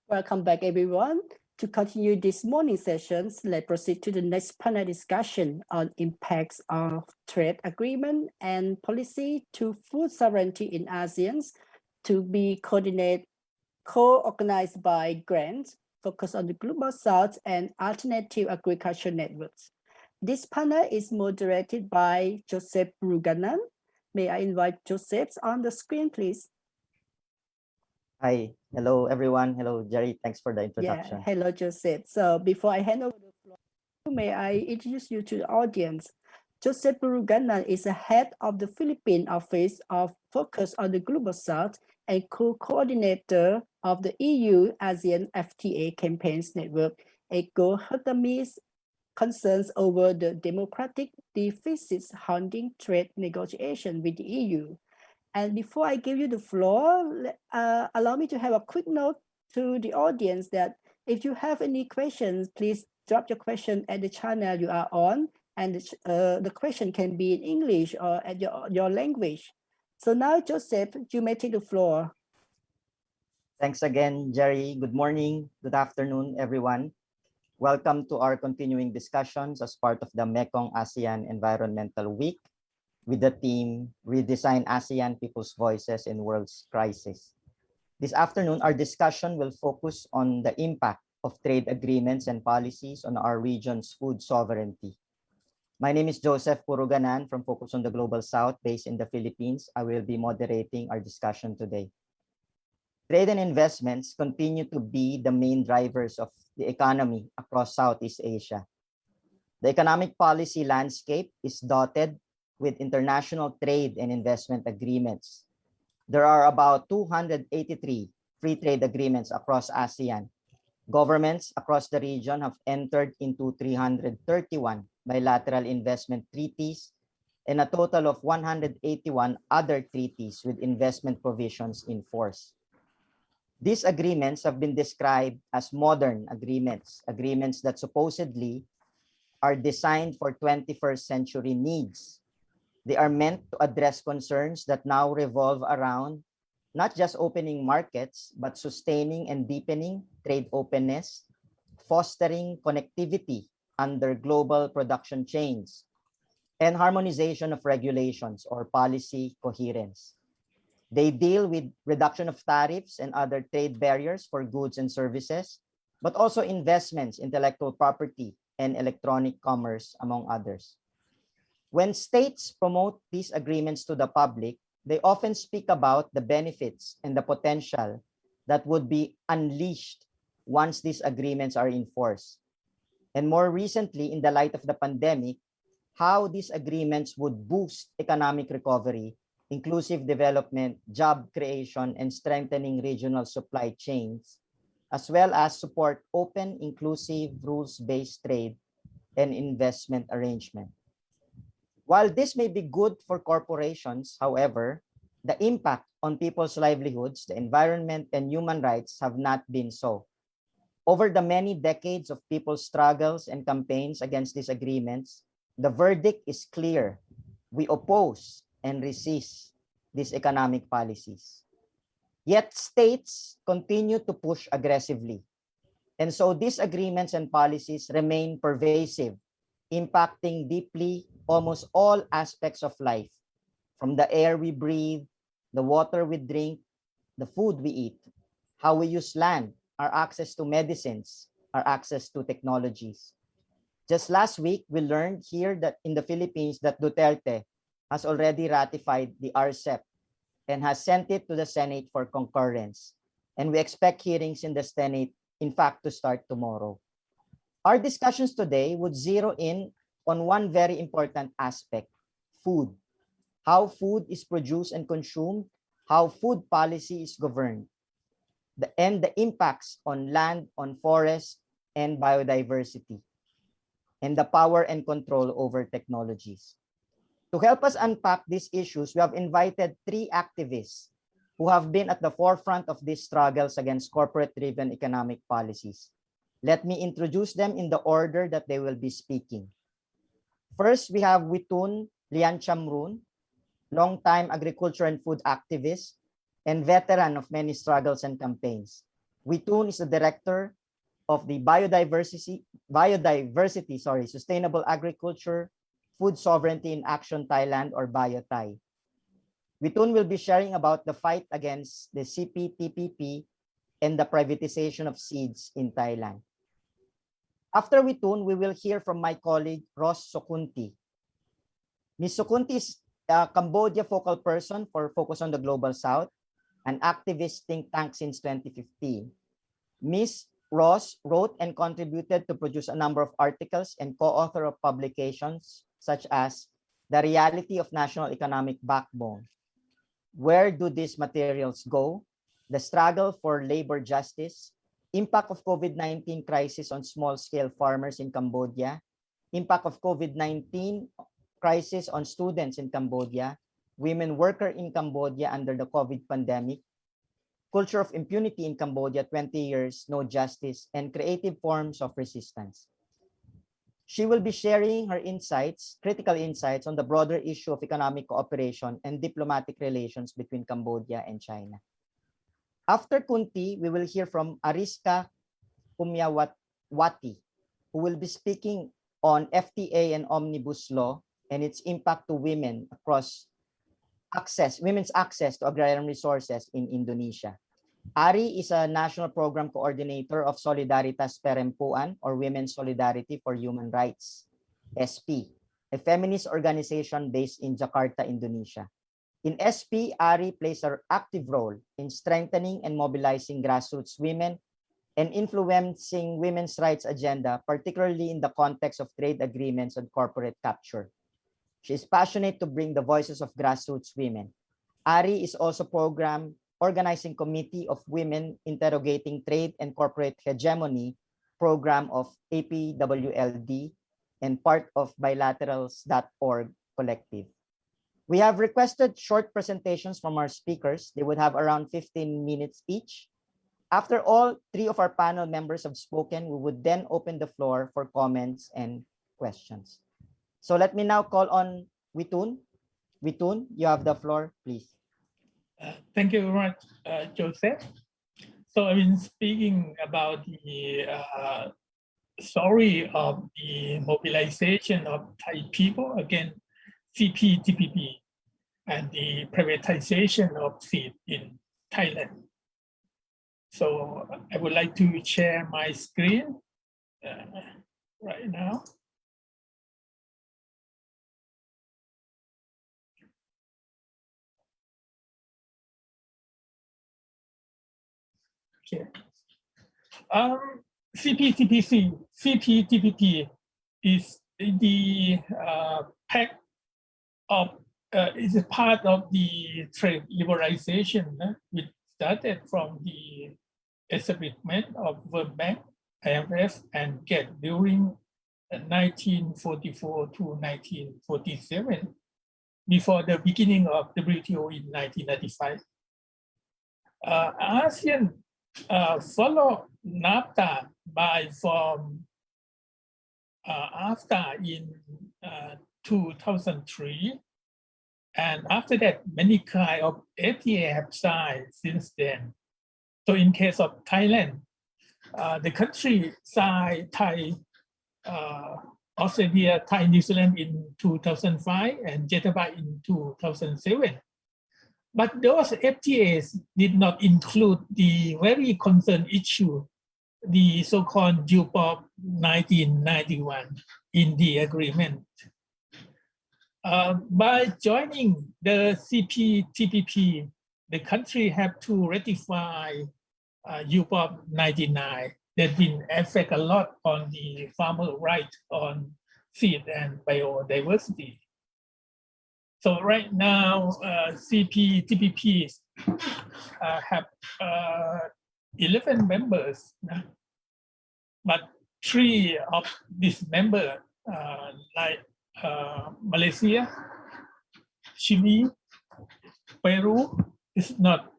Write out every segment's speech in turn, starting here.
Welcome back, everyone. To continue this morning's sessions, let's proceed to the next panel discussion on impacts of trade agreement and policy to food sovereignty in ASEAN, to be co-organized by grants, focused on the Global South and alternative agriculture networks. This panel is moderated by Joseph Puruganan. May I invite Joseph on the screen, please? Hi, hello everyone. Hello, Jerry. Thanks for the introduction. Yeah, hello, Joseph. So before I hand over the floor, may I introduce you to the audience? Joseph Puruganan is the head of the Philippine Office of Focus on the Global South and co-coordinator of the EU-ASEAN FTA Campaigns Network, a cohortme's concerns over the democratic deficits haunting trade negotiation with the EU. And before I give you the floor, allow me to have a quick note to the audience that if you have any questions, please drop your question at the channel you are on, and the question can be in English or at your language. So now, Joseph, you may take the floor. Thanks again, Jerry. Good morning, good afternoon, everyone. Welcome to our continuing discussions as part of the Mekong-ASEAN Environmental Week, with the theme Redesign ASEAN People's Voices in World's Crisis. This afternoon, our discussion will focus on the impact of trade agreements and policies on our region's food sovereignty. My name is Joseph Puruganan from Focus on the Global South, based in the Philippines. I will be moderating our discussion today. Trade and investments continue to be the main drivers of the economy across Southeast Asia. The economic policy landscape is dotted with international trade and investment agreements. There are about 283 free trade agreements across ASEAN. Governments across the region have entered into 331 bilateral investment treaties and a total of 181 other treaties with investment provisions in force. These agreements have been described as modern agreements, agreements that supposedly are designed for 21st century needs. They are meant to address concerns that now revolve around not just opening markets, but sustaining and deepening trade openness, fostering connectivity under global production chains, and harmonization of regulations or policy coherence. They deal with reduction of tariffs and other trade barriers for goods and services, but also investments, intellectual property, and electronic commerce, among others. When states promote these agreements to the public, they often speak about the benefits and the potential that would be unleashed once these agreements are in force. And more recently, in the light of the pandemic, how these agreements would boost economic recovery, inclusive development, job creation, and strengthening regional supply chains, as well as support open, inclusive, rules-based trade and investment arrangement. While this may be good for corporations, however, the impact on people's livelihoods, the environment, and human rights have not been so. Over the many decades of people's struggles and campaigns against these agreements, the verdict is clear. We oppose and resist these economic policies. Yet states continue to push aggressively. And so these agreements and policies remain pervasive, impacting deeply almost all aspects of life, from the air we breathe, the water we drink, the food we eat, how we use land, our access to medicines, our access to technologies. Just last week, we learned here that in the Philippines that Duterte has already ratified the RCEP and has sent it to the Senate for concurrence. And we expect hearings in the Senate, in fact, to start tomorrow. Our discussions today would zero in on one very important aspect: food. How food is produced and consumed, how food policy is governed, and the impacts on land, on forests, and biodiversity, and the power and control over technologies. To help us unpack these issues, we have invited three activists who have been at the forefront of these struggles against corporate-driven economic policies. Let me introduce them in the order that they will be speaking. First, we have Witoon Lianchamroon, longtime agriculture and food activist and veteran of many struggles and campaigns. Witoon is the director of the Sustainable Agriculture, Food Sovereignty in Action Thailand, or BioThai. Witoon will be sharing about the fight against the CPTPP and the privatization of seeds in Thailand. After Witoon, we will hear from my colleague, Ross Sokunthy. Ms. Sokunthy is a Cambodia focal person for Focus on the Global South, an activist think tank since 2015. Ms. Ross wrote and contributed to produce a number of articles and co-author of publications such as The Reality of National Economic Backbone, Where Do These Materials Go?, The Struggle for Labor Justice, Impact of COVID-19 Crisis on Small-Scale Farmers in Cambodia, Impact of COVID-19 Crisis on Students in Cambodia, Women Worker in Cambodia under the COVID pandemic, Culture of Impunity in Cambodia, 20 Years, No Justice, and Creative Forms of Resistance. She will be sharing her insights, critical insights on the broader issue of economic cooperation and diplomatic relations between Cambodia and China. After Kunti, we will hear from Arieska Kurniawati, who will be speaking on FTA and Omnibus Law and its impact to women across women's access to agrarian resources in Indonesia. Ari is a national program coordinator of Solidaritas Perempuan, or Women's Solidarity for Human Rights, SP, a feminist organization based in Jakarta, Indonesia. In SP, Ari plays an active role in strengthening and mobilizing grassroots women and influencing women's rights agenda, particularly in the context of trade agreements and corporate capture. She is passionate to bring the voices of grassroots women. Ari is also organizing committee of women interrogating trade and corporate hegemony program of APWLD and part of bilaterals.org collective. We have requested short presentations from our speakers. They would have around 15 minutes each. After all three of our panel members have spoken, we would then open the floor for comments and questions. So let me now call on Witoon. Witoon, you have the floor, please. Thank you very much, Joseph. So I've been speaking about the story of the mobilization of Thai people against CPTPP and the privatization of seed in Thailand. So I would like to share my screen right now. Okay. CPTPP is the pact of is a part of the trade liberalization, which started from the establishment of World Bank, IMF, and GATT during 1944 to 1947, before the beginning of WTO in 1995. ASEAN followed NAFTA by form AFTA in 2003. And after that, many kinds of FTA have signed since then. So in case of Thailand, the country signed Australia, Thai, New Zealand in 2005 and Japan in 2007. But those FTAs did not include the very concerned issue, the so-called UPOP 1991 in the agreement. By joining the CPTPP, the country have to ratify UPOP 99 that will affect a lot on the farmer right on seed and biodiversity. So right now, CPTPP have 11 members, but 3 of these members, like Malaysia, Chile, Peru, is not,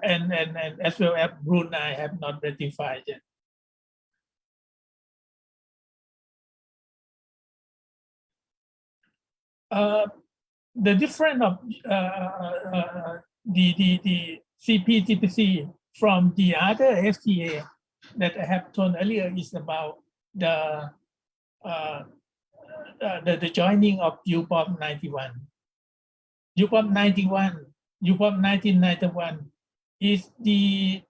and as well as Brunei have not ratified yet. The difference of the CPTPP from the other FTA that I have told earlier is about the joining of UPOP 91. UPOP 91, UPOP 1991 is the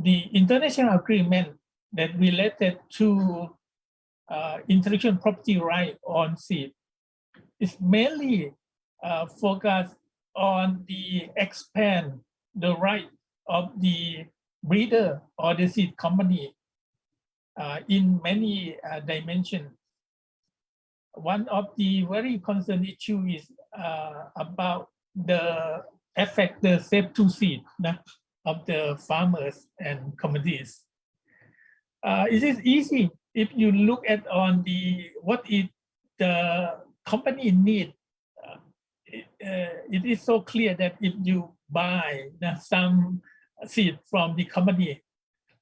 international agreement that related to intellectual property right on seed. It's mainly focused on the expand the right of the breeder or the seed company in many dimensions. One of the very concerned issue is about the affect the safe to seed of the farmers and communities. It is easy if you look at on the what is the company need. It is so clear that if you buy some seed from the company,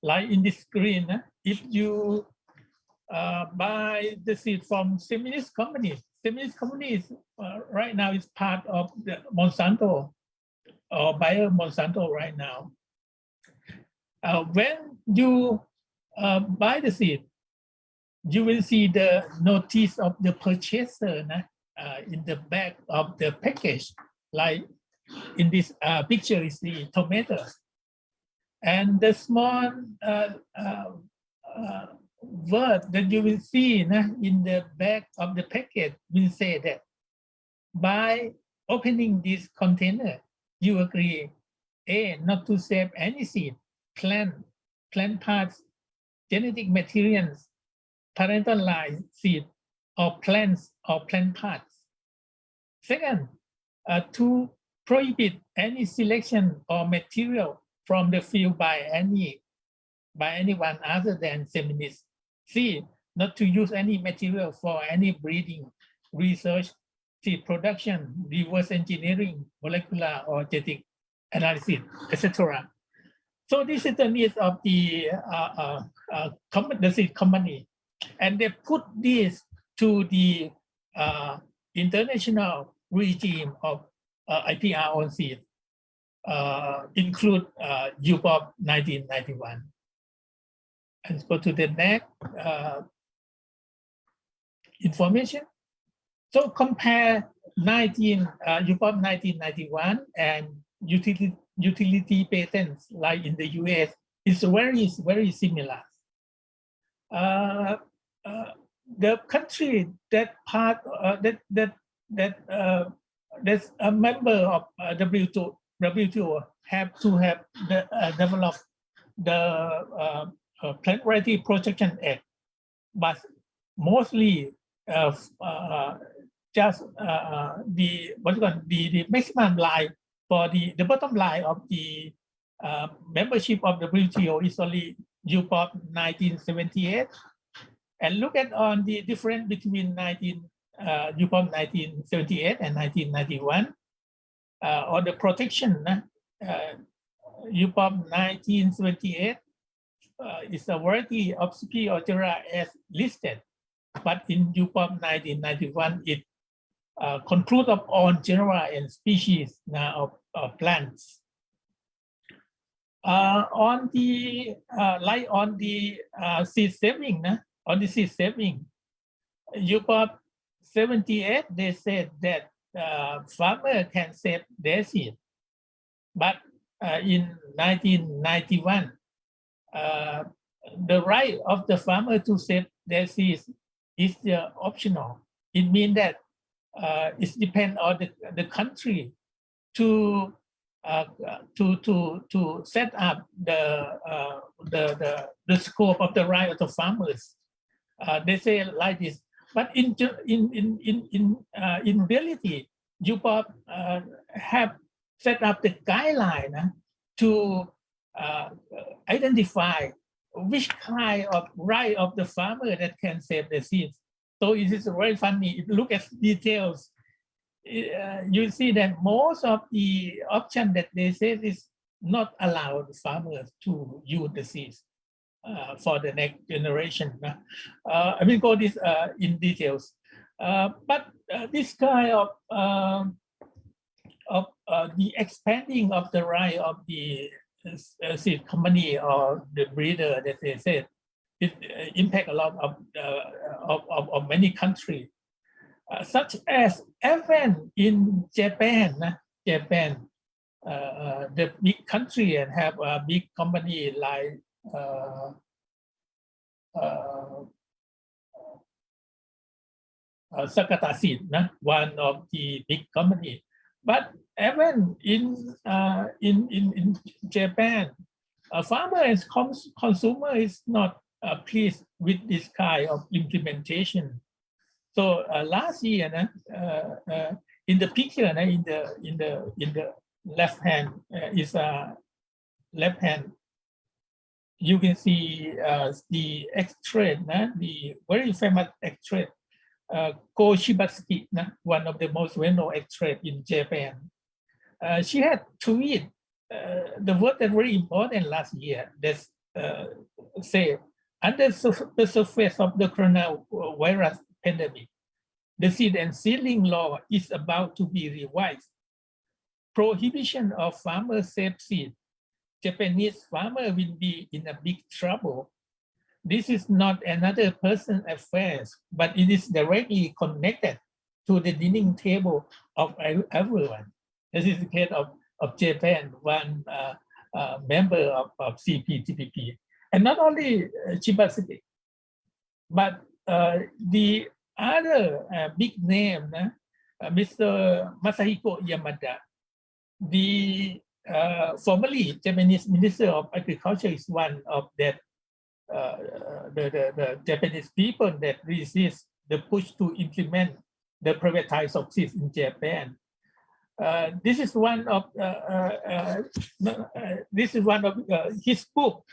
like in this screen, if you buy the seed from Seminist company is right now is part of the Monsanto or Bayer Monsanto right now. When you buy the seed, you will see the notice of the purchaser in the back of the package. Like in this picture is the tomatoes. And the small word that you will see in the back of the packet will say that by opening this container, you agree, A, not to save any seed, plant parts, genetic materials, parentalized seed, or plants or plant parts. Second, to prohibit any selection or material from the field by anyone other than Seminist. C, not to use any material for any breeding, research, seed production, reverse engineering, molecular or genetic analysis, etc. So this is the needs of the seed company, and they put this to the international regime of IPR on seed, include UPOP 1991. And go to the next information. So compare UPOP 1991 and utility patents like in the US. It's very similar. The country that's a member of WTO have to have developed the Plant Variety Protection Act, but mostly just the maximum line for the bottom line of the membership of the WTO is only UPOP 1978. And look at on the difference between UPOP 1978 and 1991. On the protection, UPOP 1978 is a variety of Spirogyra as listed, but in UPOP 1991 it concludes on genera and species of plants. On the seed saving, UPOP 78, they said that farmer can save their seed, but in 1991, the right of the farmer to save their seeds is optional. It means that it depends on the country to set up the scope of the right of the farmers. They say like this, but in reality, UPOP have set up the guideline to identify which kind of right of the farmer that can save the seeds. So it is very funny. If you look at details, you see that most of the option that they say is not allowed farmers to use the seeds for the next generation. I will go this in details. But this kind of the expanding of the right of the seed company or the breeder that they said, it impact a lot of many countries, such as even in Japan. The big country and have a big company like Sakata Seed, one of the big company. But even in Japan, a farmer and consumer is not pleased with this kind of implementation. So last year, in the picture, in the left hand is left hand. You can see the extract, the very famous extract, Go Shibasuki, one of the most well-known extract in Japan. She had tweeted the word that very important last year that say, under the surface of the coronavirus pandemic, the seed and seedling law is about to be revised. Prohibition of farmer safe seed. Japanese farmer will be in a big trouble. This is not another person's affairs, but it is directly connected to the dining table of everyone. This is the case of Japan, one member of CPTPP. And not only Shibasuke, but the other big name, Mr. Masahiko Yamada, the formerly Japanese Minister of Agriculture, is one of that the Japanese people that resist the push to implement the privatized subsidies in Japan. This is one of his book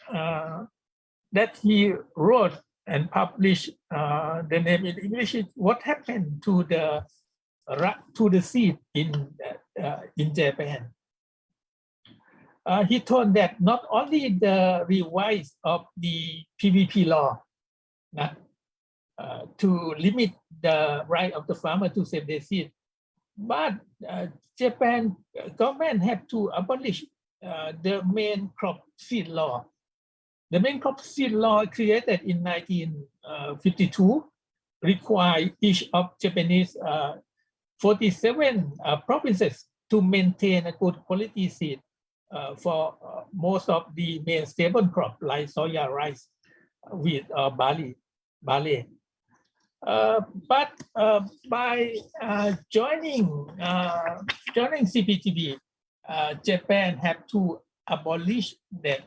that he wrote and published. The name in English is "What Happened to the Seed in Japan." He told that not only the revise of the PVP law to limit the right of the farmer to save their seed, but Japan government had to abolish the main crop seed law. The main crop seed law created in 1952 required each of Japanese 47 provinces to maintain a good quality seed for most of the main staple crop like soya, rice, wheat, or barley. But by joining CPTPP, Japan had to abolish that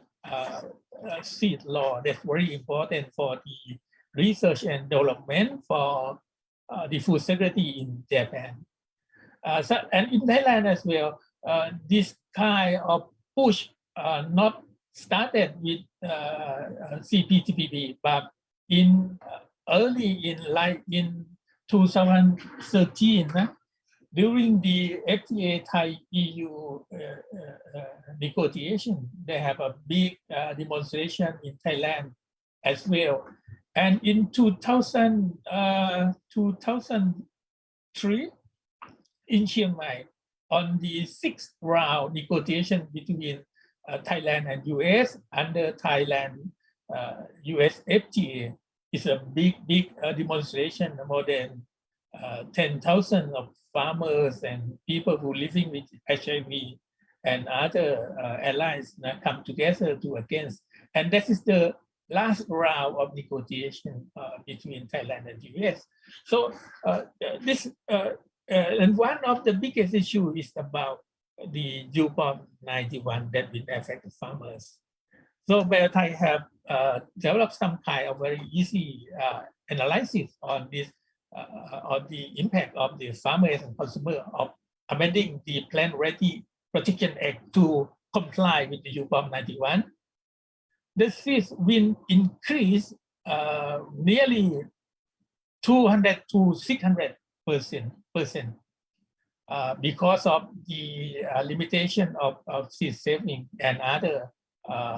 seed law. That's very important for the research and development for the food security in Japan. And in Thailand as well, this kind of push not started with CPTPP, but early in 2013, during the FTA Thai EU negotiation, they have a big demonstration in Thailand as well. And in 2003, in Chiang Mai, on the 6th round negotiation between Thailand and US under Thailand US FTA, is a big demonstration. More than 10,000 of farmers and people who living with HIV and other allies come together to against. And that is the last round of negotiation between Thailand and US. So and one of the biggest issues is about the UPOM 91 that will affect the farmers. So BioThai have developed some kind of very easy analysis on this, on the impact of the farmers and consumers of amending the Plant Ready Protection Act to comply with the UPOM 91. The seeds will increase nearly 200 to 600% because of the limitation of seed saving and other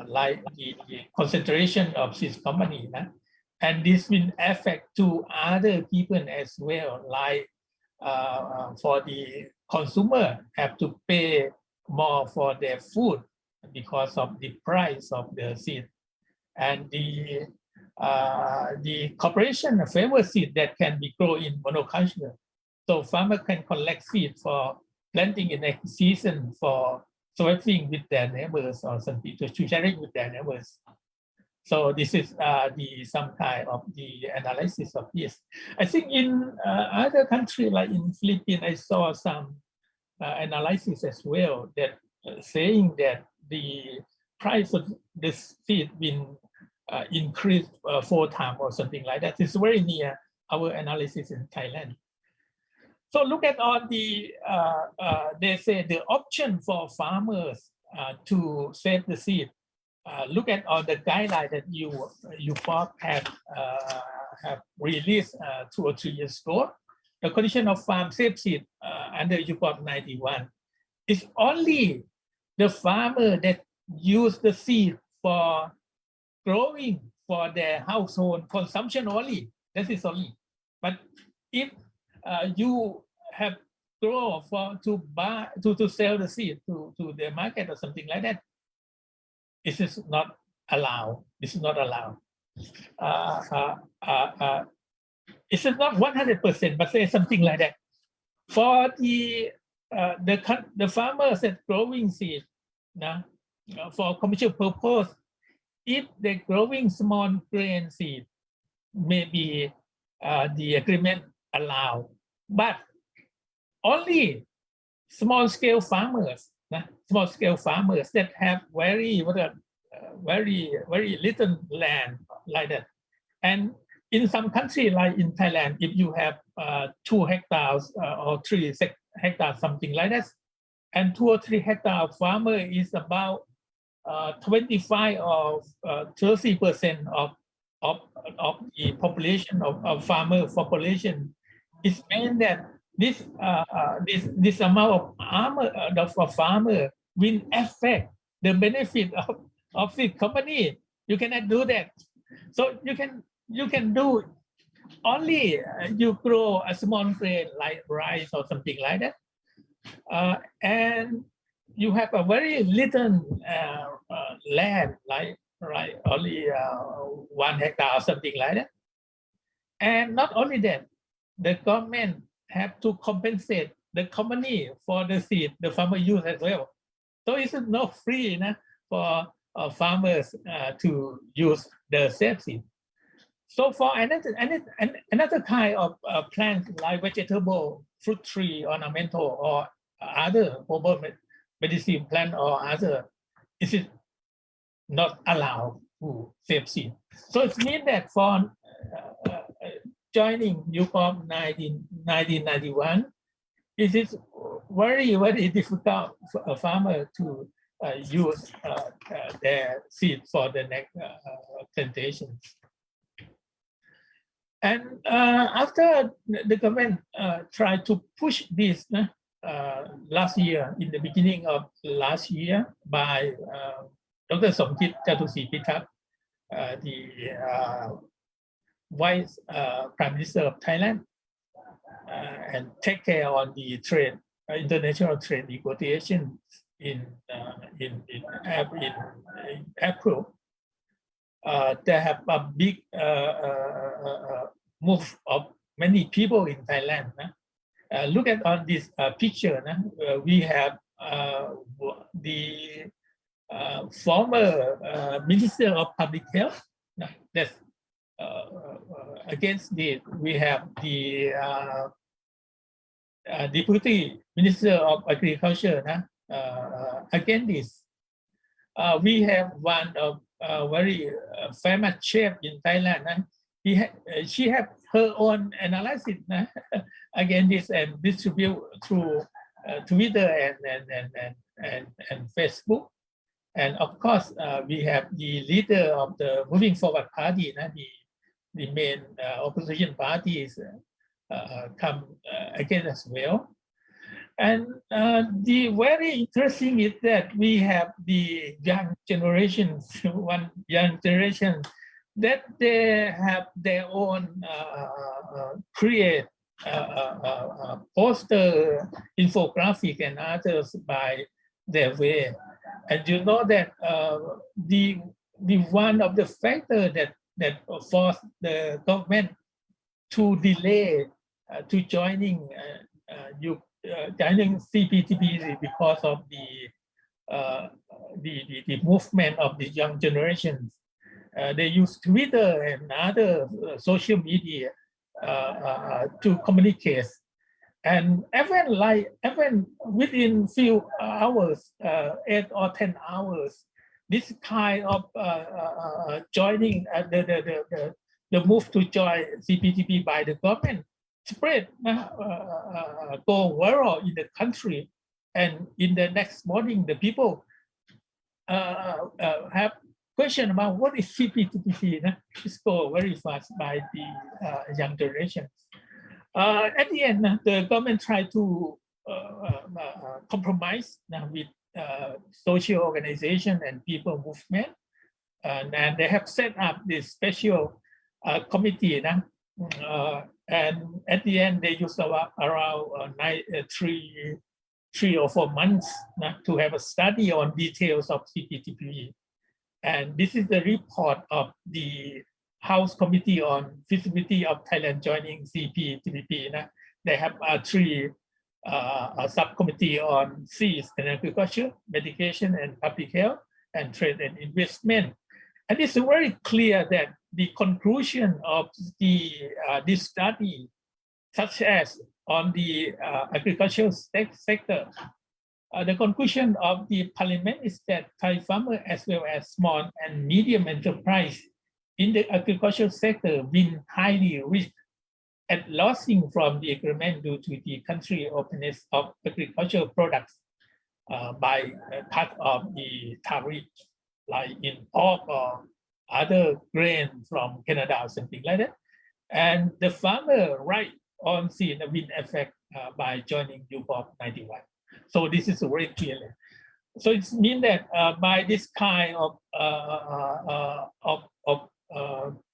like the concentration of seed company. And this will affect to other people as well, like for the consumer have to pay more for their food because of the price of the seed. And the corporation favors seed that can be grown in monoculture. So farmers can collect seed for planting in next season for swapping with their neighbors or something to sharing with their neighbors. So this is some kind of the analysis of this. I think in other countries like in Philippines, I saw some analysis as well that saying that the price of this seed been increased 4 times or something like that. It's very near our analysis in Thailand. So look at all the, they say the option for farmers to save the seed. Look at all the guidelines that you have released 2 or 3 years ago. The condition of farm save seed under UPOP 91 is only the farmer that use the seed for growing for their household consumption only. That is only. But if you have grow for to buy to sell the seed to the market or something like that, this is not allowed. This is not allowed. It's not 100%, but say something like that. For the farmers that growing seed, for commercial purpose, if they're growing small grain seed, maybe the agreement allowed, but only small scale farmers that have very little land like that. And in some countries like in Thailand, if you have 2 hectares or 3 hectares, something like that, and 2 or 3 hectare farmer is about 25 or 30% of the population of farmer population. It means that this amount of farmer will affect the benefit of the company. You cannot do that. So you can do only you grow a small grain like rice or something like that, and you have a very little land like only 1 hectare or something like that. And not only that, the government have to compensate the company for the seed the farmer use as well. So it's not free for farmers to use the safe seed. So for another kind of plants like vegetable, fruit tree, ornamental, or other herbal medicine plant or other, it is not allowed to save seed. So it means that for joining UPOP 1991, it is very difficult for a farmer to use their seed for the next plantations. And after the government tried to push this last year, in the beginning of last year, by Dr. Somkit Jatusipitak, the Vice Prime Minister of Thailand, and take care on the trade, international trade negotiations in April. There have a big move of many people in Thailand. Look at on this picture. We have the former Minister of Public Health. That's against it. We have the Deputy Minister of Agriculture. Against this, we have one of very famous chef in Thailand. She have her own analysis against this and distribute through Twitter and Facebook. And of course, we have the leader of the Moving Forward Party, the main opposition parties come again as well. And the very interesting is that we have the young generation, one young generation, that they have their own create poster, infographic, and others by their way. And you know that the one of the factors that forced the government to delay to joining joining CPTPP because of the movement of the young generations. They use Twitter and other social media to communicate. And even within few hours, 8 or 10 hours, this kind of joining the move to join CPTPP by the government spread, go viral in the country, and in the next morning, the people have question about what is CPTPP. It's go very fast by the young generations. At the end, the government tried to compromise with social organization and people movement, and they have set up this special committee. And at the end, they used around 3 or 4 months to have a study on details of CPTPP. And this is the report of the House Committee on Feasibility of Thailand joining CPTPP. They have 3 subcommittee on seeds and agriculture, medication and public health, and trade and investment. And it's very clear that the conclusion of this study, such as on the agricultural sector, the conclusion of the parliament is that Thai farmers as well as small and medium enterprise in the agricultural sector been highly risk at losing from the agreement due to the country openness of agricultural products by part of the tariff, like in pork or other grain from Canada or something like that. And the farmer right on scene have been affected by joining UPOP 91. So this is very clear. So it means that by this kind of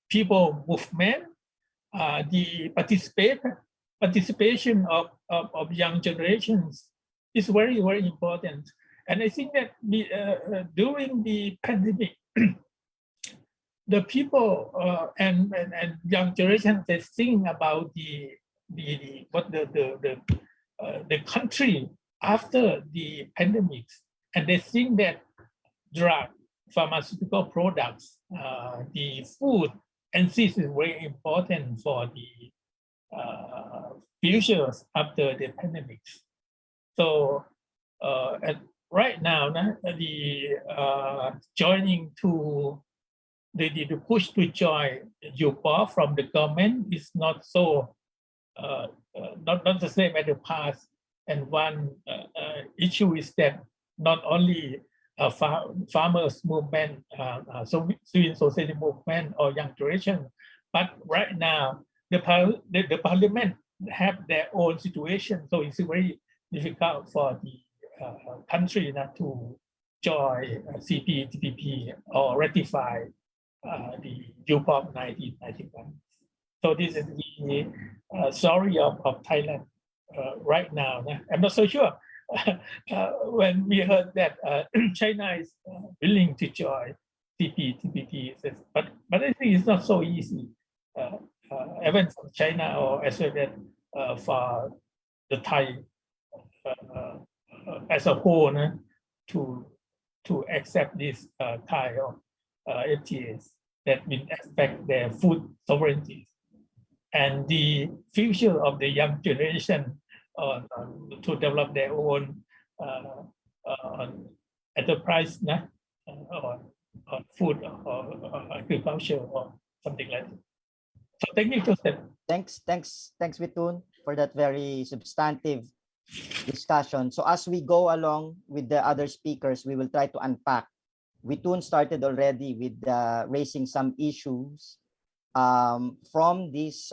people movement, the participation of young generations is very, very important. And I think that during the pandemic, the people and young generations, they think about the country after the pandemic, and they think that drug, pharmaceutical products, the food, and this is very important for the futures after the pandemic. So right now, the joining to the push to join UPOP from the government is not so not the same as the past. And one issue is that not only farmers movement, civil society movement or young generation, but right now the parliament have their own situation. So it's very difficult for the country to join CPTPP or ratify the UPOP 1991. So this is the story of Thailand right now. I'm not so sure when we heard that China is willing to join CPTPP, but I think it's not so easy, even for China or as well as for the Thai as a whole to accept this kind of FTAs that will affect their food sovereignty and the future of the young generation to develop their own enterprise on food or agriculture or something like that. So thank you, Joseph. Thanks, Witoon, for that very substantive discussion. So as we go along with the other speakers, we will try to unpack. Witoon started already with raising some issues from these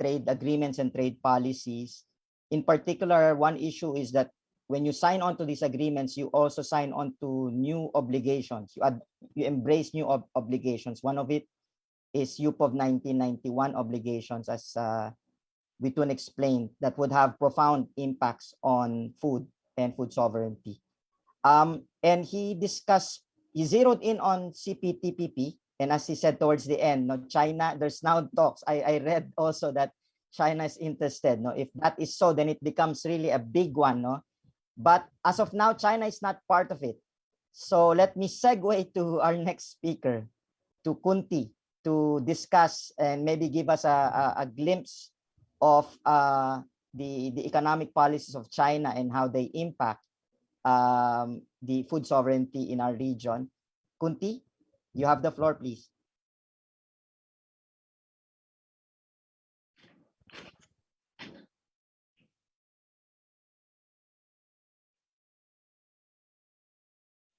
trade agreements and trade policies. In particular, one issue is that when you sign on to these agreements, you also sign on to new obligations. You embrace new obligations. One of it is UPOP 1991 obligations, as Witoon explained, that would have profound impacts on food and food sovereignty. And he zeroed in on CPTPP. And as he said towards the end, no, China, there's now talks. I read also that China is interested. No, if that is so, then it becomes really a big one. No, but as of now, China is not part of it. So let me segue to our next speaker, to Kunti, to discuss and maybe give us a glimpse of the economic policies of China and how they impact the food sovereignty in our region. Kunti, you have the floor, please.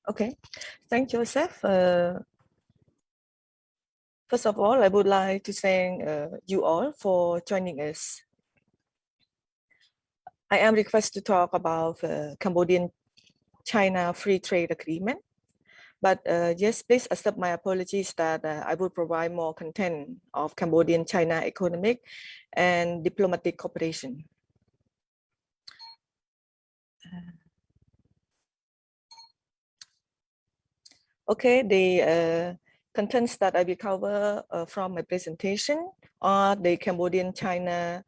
Okay, thank you, Joseph. First of all, I would like to thank you all for joining us. I am requested to talk about Cambodian-China Free Trade Agreement. But yes, please accept my apologies that I will provide more content of Cambodian-China economic and diplomatic cooperation. Okay, the contents that I will cover from my presentation are the Cambodian-China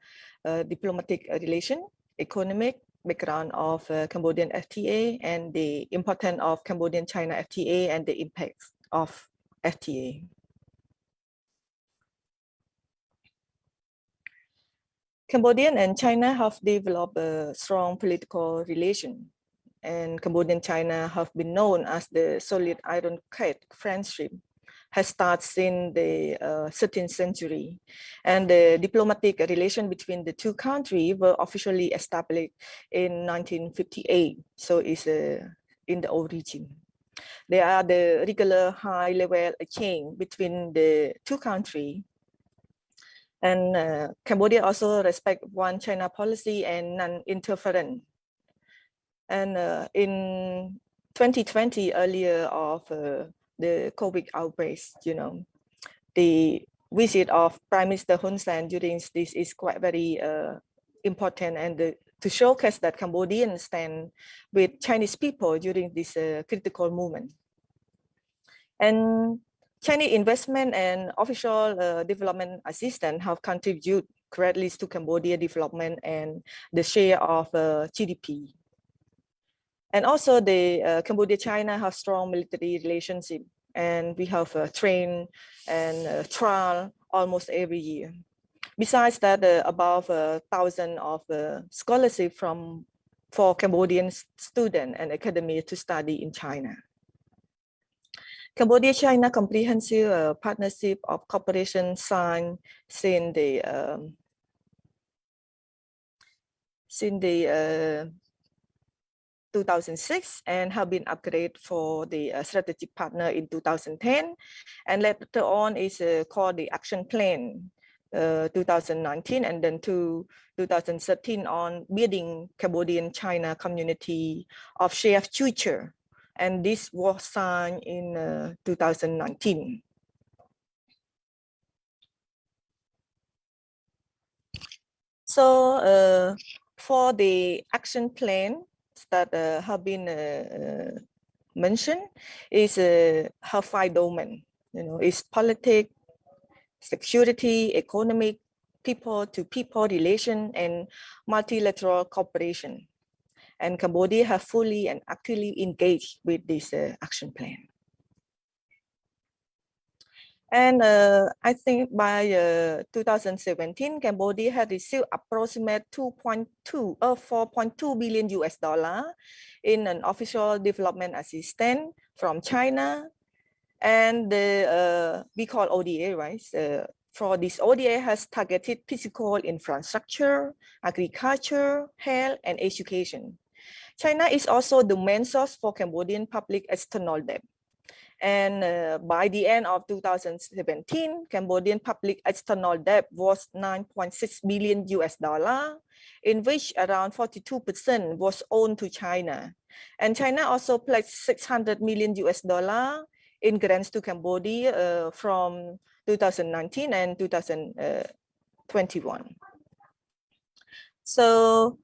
diplomatic relation, economic background of Cambodian FTA, and the importance of Cambodian-China FTA and the impacts of FTA. Cambodia and China have developed a strong political relation, and Cambodia and China have been known as the solid ironclad friendship, has started in the 13th century. And the diplomatic relation between the two countries were officially established in 1958. So it's in the origin. There are the regular high-level exchange between the two countries. And Cambodia also respect one China policy and non-interference. And in 2020, earlier of the COVID outbreak, you know, the visit of Prime Minister Hun Sen during this is quite very important, and to showcase that Cambodians stand with Chinese people during this critical moment. And Chinese investment and official development assistance have contributed greatly to Cambodia development and the share of GDP. And also the Cambodia-China have strong military relationship, and we have trained and trial almost every year. Besides that, above 1,000 of scholarship for Cambodian students and academy to study in China. Cambodia-China comprehensive partnership of cooperation signed since the 2006 and have been upgraded for the strategic partner in 2010, and later on is called the Action Plan 2019, and then to 2013 on building Cambodian-China community of shared future, and this was signed in 2019. So for the action plan that have been mentioned is have 5 domains. You know, it's politics, security, economic, people-to-people relation, and multilateral cooperation. And Cambodia have fully and actively engaged with this action plan. And I think by 2017, Cambodia had received approximately 4.2 billion US dollar in an official development assistance from China, and we call ODA, right? For this ODA has targeted physical infrastructure, agriculture, health, and education. China is also the main source for Cambodian public external debt. And by the end of 2017, Cambodian public external debt was 9.6 billion US dollar, in which around 42% was owed to China. And China also pledged 600 million US dollar in grants to Cambodia from 2019 and 2021. So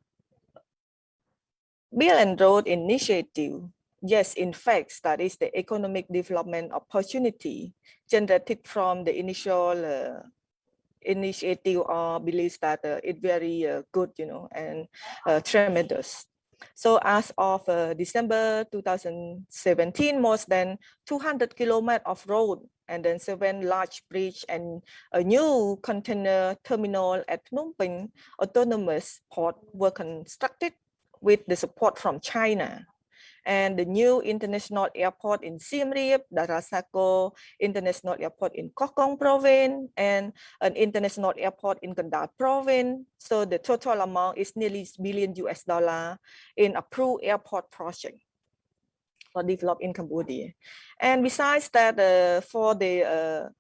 Belt and Road Initiative yes, in fact, that is the economic development opportunity generated from the initial initiative or believes that it's very good, and tremendous. So as of December 2017, more than 200 kilometers of road and then 7 large bridge and a new container terminal at Phnom Penh autonomous port were constructed with the support from China. And the new international airport in Siem Reap, the Rasako International Airport in Koh Kong Province, and an international airport in Kandal Province. So the total amount is nearly $1 billion in approved airport project for developed in Cambodia. And besides that, for the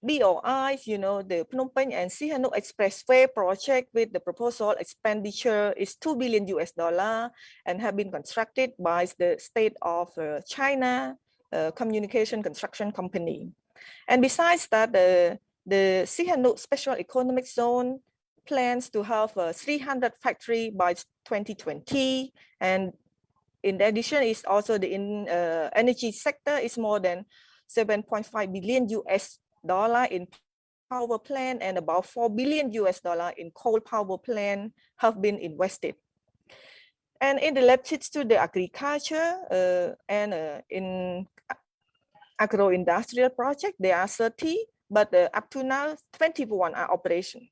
BOIs, the Phnom Penh and Sihanouk Expressway project with the proposal expenditure is $2 billion and have been constructed by the state of China Communication Construction Company. And besides that, the Sihanouk Special Economic Zone plans to have 300 factory by 2020. And in addition, is also the energy sector is more than $7.5 billion in power plant and about $4 billion in coal power plant have been invested. And in related to the agriculture and in agro-industrial project, there are 30, but up to now 21 are operation.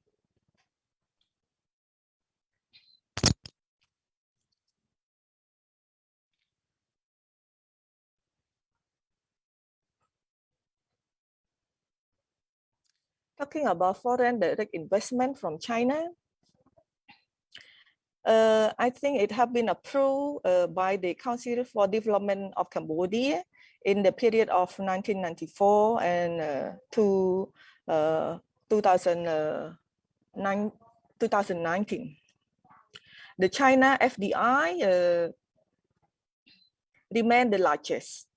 Talking about foreign direct investment from China, I think it has been approved by the Council for Development of Cambodia in the period of 1994 and to 2019. The China FDI remained the largest,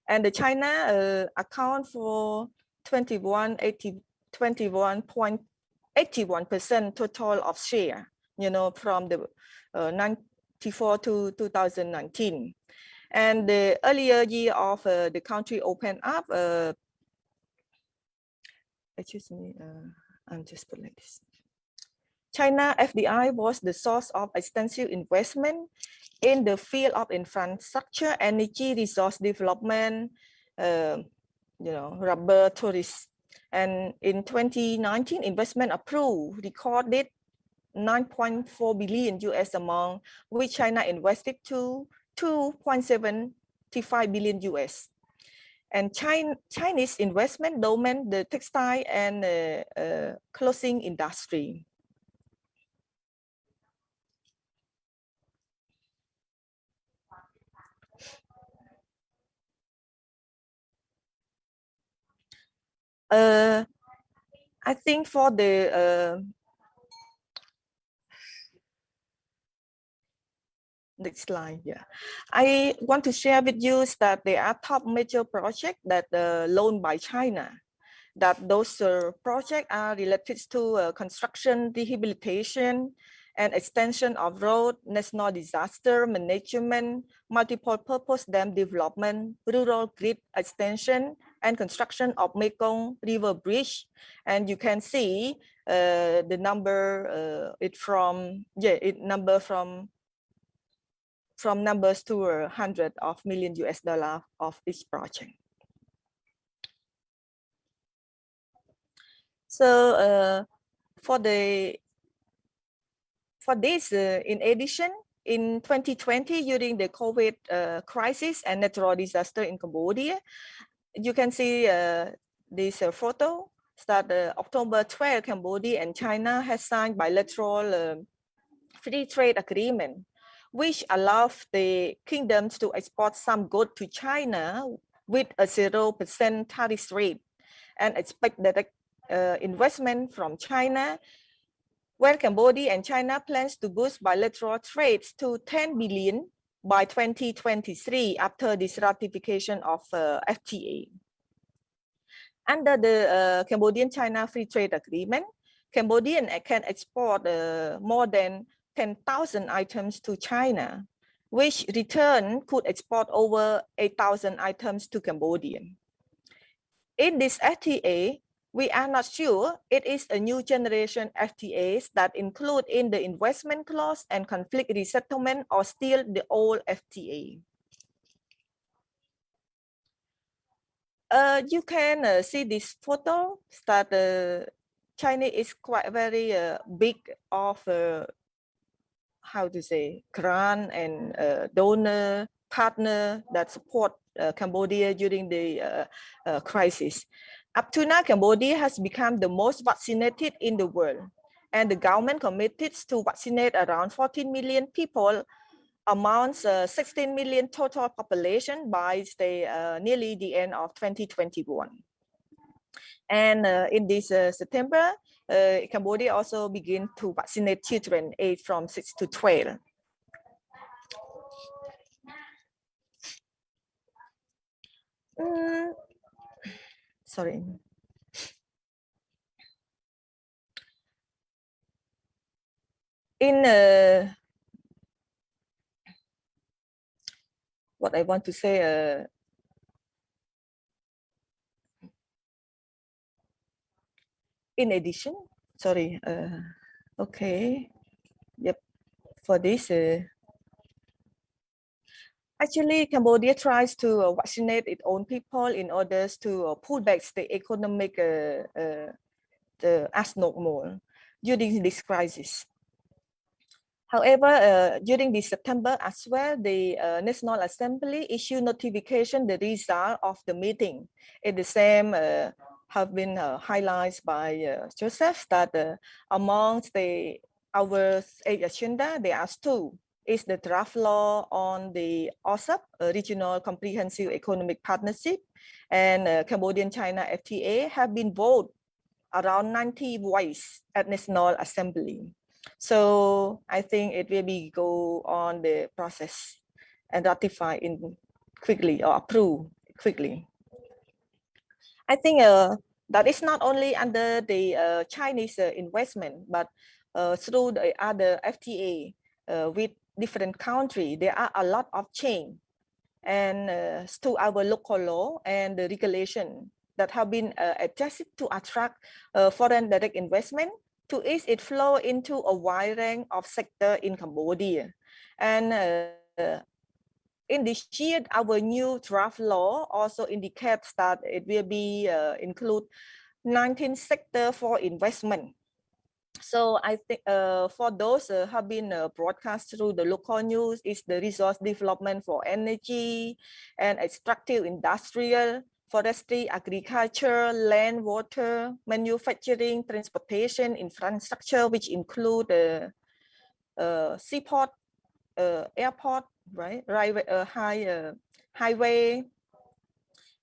and the China account for 21.81% total of share, from the 94 to 2019. And the earlier year of the country opened up, excuse me, I'm just put like this. China FDI was the source of extensive investment in the field of infrastructure, energy, resource development, rubber, tourists. And in 2019, investment approved recorded $9.4 billion among which China invested to $2.75 billion. And Chinese investment domain the textile and clothing industry. I think for the next slide, yeah. I want to share with you that there are top major projects that loaned by China. That those projects are related to construction, rehabilitation, and extension of road, national disaster management, multiple purpose dam development, rural grid extension, and construction of Mekong River Bridge. And you can see the number from numbers to $100 million of each project. So for this, in addition, in 2020, during the COVID crisis and natural disaster in Cambodia, you can see this photo that October 12, Cambodia and China has signed bilateral free trade agreement, which allows the kingdoms to export some goods to China with a 0% tariff rate and expect direct investment from China, where Cambodia and China plans to boost bilateral trades to 10 billion by 2023 after this ratification of FTA. Under the Cambodian-China Free Trade Agreement, Cambodian can export more than 10,000 items to China, which return could export over 8,000 items to Cambodia. In this FTA, we are not sure it is a new generation FTAs that include in the investment clause and conflict resettlement or still the old FTA. You can see this photo that China is quite very big of how to say grant and donor partner that support Cambodia during the crisis. Up to now, Cambodia has become the most vaccinated in the world, and the government committed to vaccinate around 14 million people, amounts 16 million total population by nearly the end of 2021. And in this September, Cambodia also begin to vaccinate children aged from 6 to 12. Sorry. In what I want to say, in addition, sorry, okay, yep, for this, actually, Cambodia tries to vaccinate its own people in order to pull back the economic as normal during this crisis. However, during this September as well, the National Assembly issued notification the result of the meeting. It the same have been highlighted by Joseph that amongst our 8 agenda, there are 2. Is the draft law on the OSAP, Regional Comprehensive Economic Partnership, and Cambodian-China FTA have been voted around 90 voices at National Assembly. So I think it will be go on the process and ratify in quickly or approve quickly. I think that is not only under the Chinese investment, but through the other FTA with different countries, there are a lot of change and to our local law and the regulation that have been adjusted to attract foreign direct investment to ease its flow into a wide range of sectors in Cambodia. And in this year, our new draft law also indicates that it will be include 19 sectors for investment. So I think for those have been broadcast through the local news is the resource development for energy and extractive industrial, forestry, agriculture, land, water, manufacturing, transportation, infrastructure, which include seaport, airport, right, highway.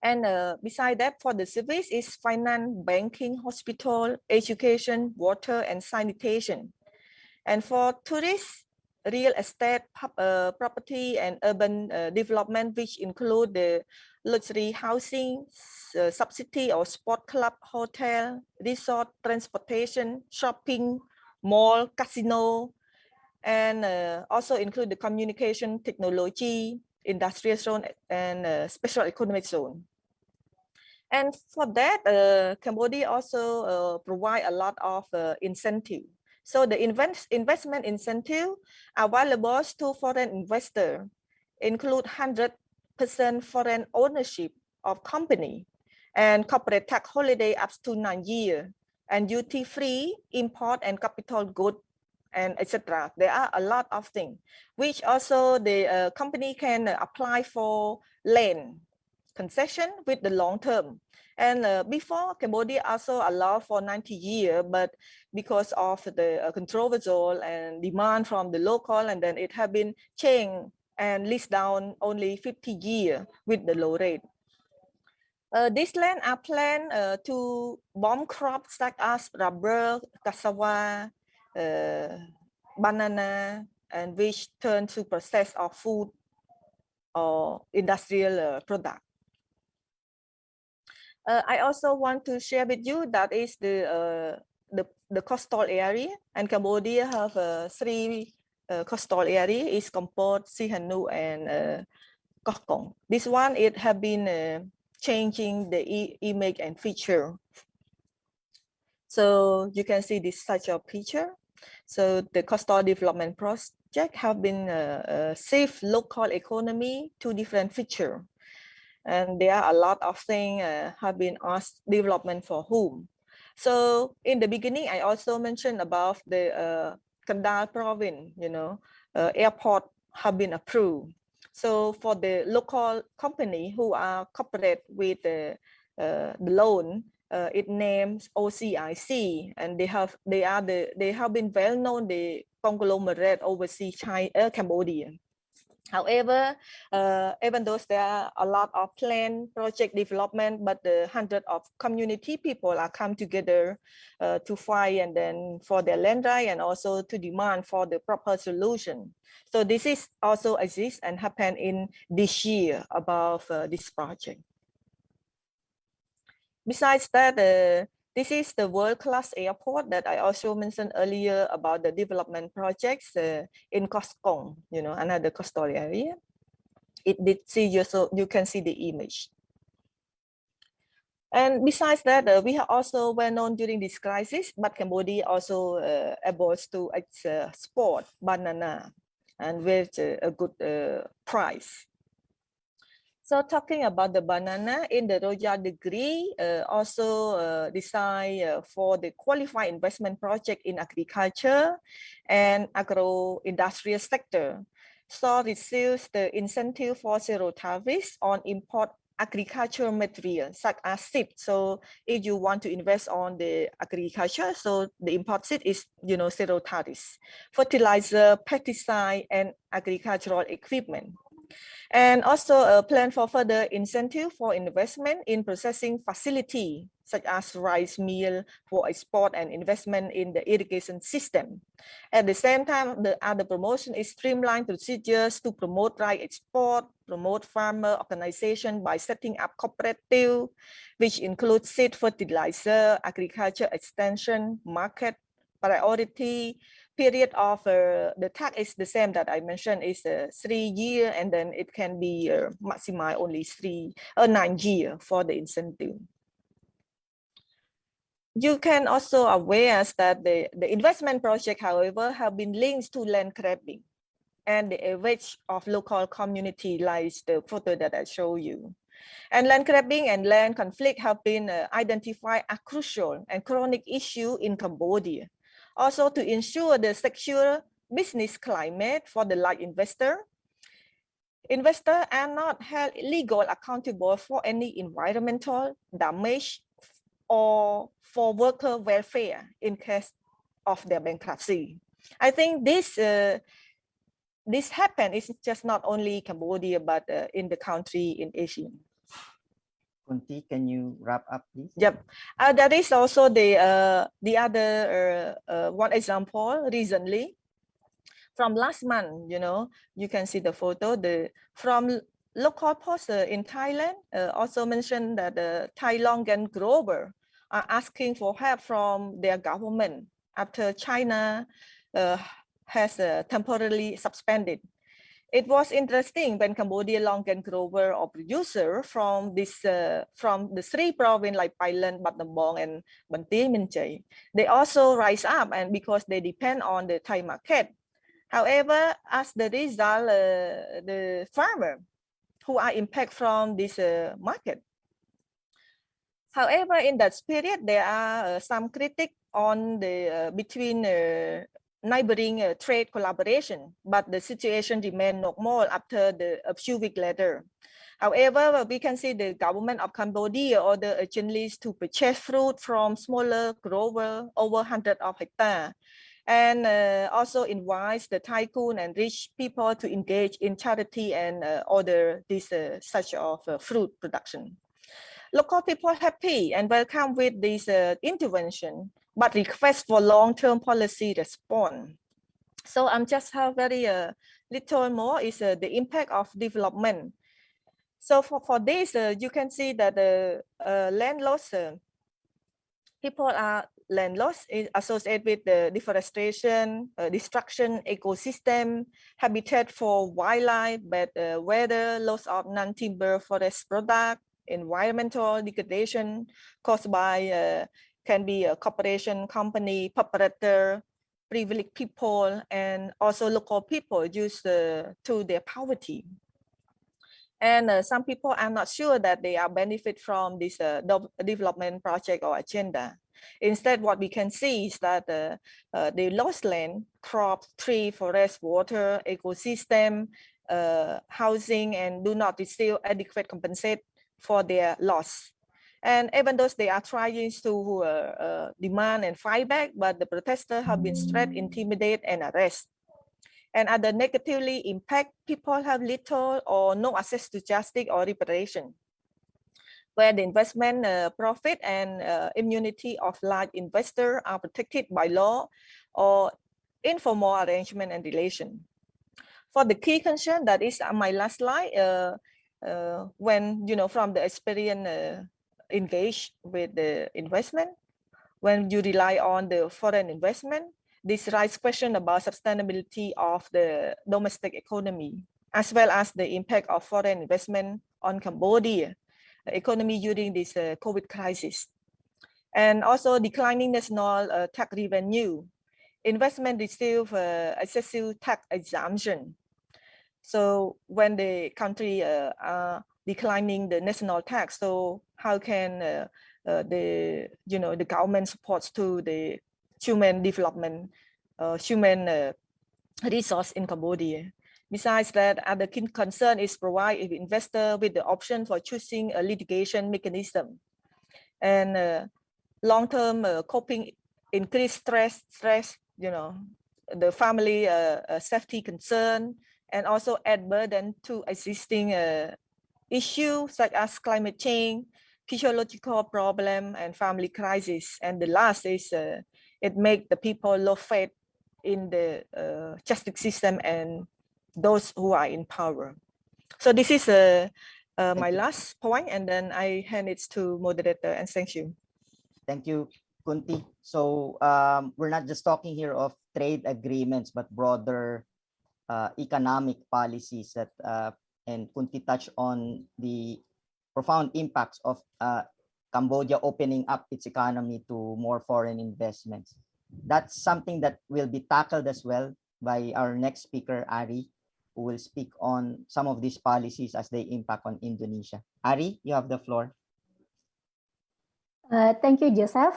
And beside that, for the service is finance, banking, hospital, education, water, and sanitation. And for tourists, real estate, property, and urban development, which include the luxury housing, subsidy or sport club, hotel, resort, transportation, shopping, mall, casino, and also include the communication technology, industrial zone, and special economic zone. And for that, Cambodia also provide a lot of incentive. So the investment incentive available to foreign investor include 100% foreign ownership of company and corporate tax holiday up to 9 years and duty-free import and capital good and etc. There are a lot of things which also the company can apply for land concession with the long term. And before, Cambodia also allowed for 90 years, but because of the controversial and demand from the local, and then it have been changed and list down only 50 years with the low rate. This land are planned to bomb crops such as rubber, cassava, banana, and which turn to process of food or industrial product. I also want to share with you that is the coastal area, and Cambodia have 3 coastal area is Kampot, Sihanouk, and Kokong. This one, it have been changing the image and feature. So you can see this such a picture. So the coastal development project have been safe local economy, 2 different feature. And there are a lot of things have been asked development for whom. So in the beginning, I also mentioned about the Kandal province, airport have been approved. So for the local company who are cooperate with the loan, it names OCIC, and they have been well known the conglomerate overseas China, Cambodia. However, even though there are a lot of planned project development, but the hundreds of community people are come together to fight and then for their land right and also to demand for the proper solution. So this is also exists and happened in this year about this project. Besides that, this is the world-class airport that I also mentioned earlier about the development projects in Koskong, another coastal area. It did see you, so you can see the image. And besides that, we are also well known during this crisis, but Cambodia also able to export banana and with a good price. So talking about the banana in the Royal degree, also design for the qualified investment project in agriculture and agro-industrial sector. So receives the incentive for zero tariffs on import agricultural materials such as seed. So if you want to invest on the agriculture, so the import seed is, zero tariffs, fertilizer, pesticide, and agricultural equipment. And also a plan for further incentive for investment in processing facility, such as rice mill for export and investment in the irrigation system. At the same time, the other promotion is streamlined procedures to promote rice export, promote farmer organization by setting up cooperative, which includes seed, fertilizer, agriculture extension, market priority. Period of the tax is the same that I mentioned, is 3 years, and then it can be maximized only 9 years for the incentive. You can also aware that the investment project, however, have been linked to land grabbing and the average of local community, like the photo that I show you. And land grabbing and land conflict have been identified as crucial and chronic issue in Cambodia. Also to ensure the secure business climate for the large investor. Investors are not held legally accountable for any environmental damage or for worker welfare in case of their bankruptcy. I think this happened, it's just not only Cambodia, but in the country in Asia. Kunti, can you wrap up, please? Yep. That is also the other one example recently. From last month, you can see the photo. From local post in Thailand also mentioned that the Thai Longan grower are asking for help from their government after China has temporarily suspended. It was interesting when Cambodia longan grower or producer from the 3 provinces like Pailan, Battambang, and Banteay Meanchey, they also rise up, and because they depend on the Thai market. However, as the result, the farmer who are impacted from this market. However, in that period, there are some critics on the between neighboring trade collaboration, but the situation remained normal after a few weeks later. However, we can see the government of Cambodia ordered urgently to purchase fruit from smaller growers over 100 of hectares, and also invites the tycoon and rich people to engage in charity and order this such of fruit production. Local people happy and welcome with this intervention, but request for long-term policy response. So I'm just have very little more is the impact of development. So for this, you can see that the land loss People are land loss associated with the deforestation, destruction, ecosystem, habitat for wildlife, bad weather, loss of non-timber forest product, environmental degradation caused by can be a corporation, company, operator, privileged people, and also local people due to their poverty. And some people are not sure that they are benefit from this development project or agenda. Instead, what we can see is that they lost land, crops, tree, forest, water, ecosystem, housing, and do not receive adequate compensate for their loss. And even though they are trying to demand and fight back, but the protesters have been threatened, intimidated, and arrested. And other negatively impact, people have little or no access to justice or reparation, where the investment profit and immunity of large investors are protected by law or informal arrangement and relation. For the key concern, that is my last slide, when, from the experience engaged with the investment, when you rely on the foreign investment, this raises question about sustainability of the domestic economy, as well as the impact of foreign investment on Cambodia economy during this COVID crisis. And also declining national tax revenue. Investment receive excessive tax exemption. So when the country are declining the national tax, so how can the government supports to the human development, human resource in Cambodia? Besides that, other concern is provide investor with the option for choosing a litigation mechanism, and long-term coping, increased stress, the family safety concern, and also add burden to existing issues such as climate change, physiological problem, and family crisis. And the last is it make the people lose faith in the justice system and those who are in power. So this is my last point, and then I hand it to moderator, and thank you. Thank you, Kunti. So we're not just talking here of trade agreements, but broader economic policies that, and Kunti touched on the profound impacts of Cambodia opening up its economy to more foreign investments. That's something that will be tackled as well by our next speaker, Ari, who will speak on some of these policies as they impact on Indonesia. Ari, you have the floor. Thank you, Joseph.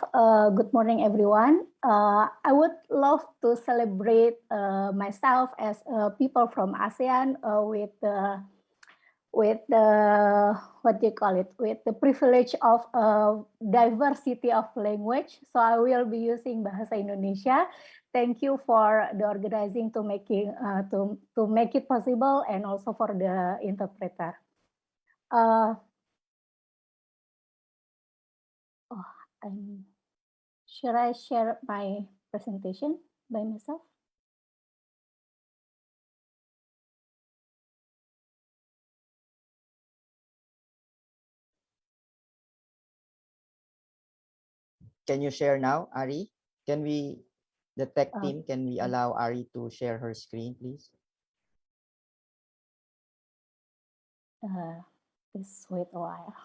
Good morning, everyone. I would love to celebrate myself as people from ASEAN with the what do you call it? With the privilege of diversity of language. So I will be using Bahasa Indonesia. Thank you for the organizing to make it possible, and also for the interpreter. Should I share my presentation by myself? Can you share now, Ari? Can we, the tech team, can we allow Ari to share her screen, please? Please wait a while.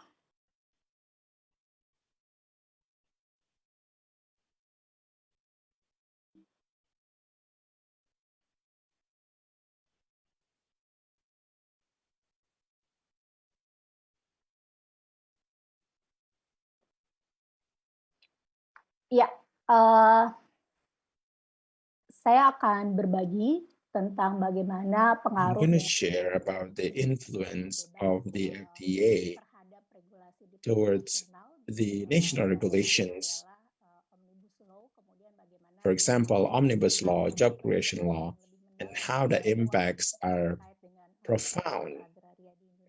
Ya, saya akan berbagi tentang bagaimana pengaruh. I'm going to share about the influence of the FTA towards the national regulations. For example, Omnibus Law, Job Creation Law, and how the impacts are profound,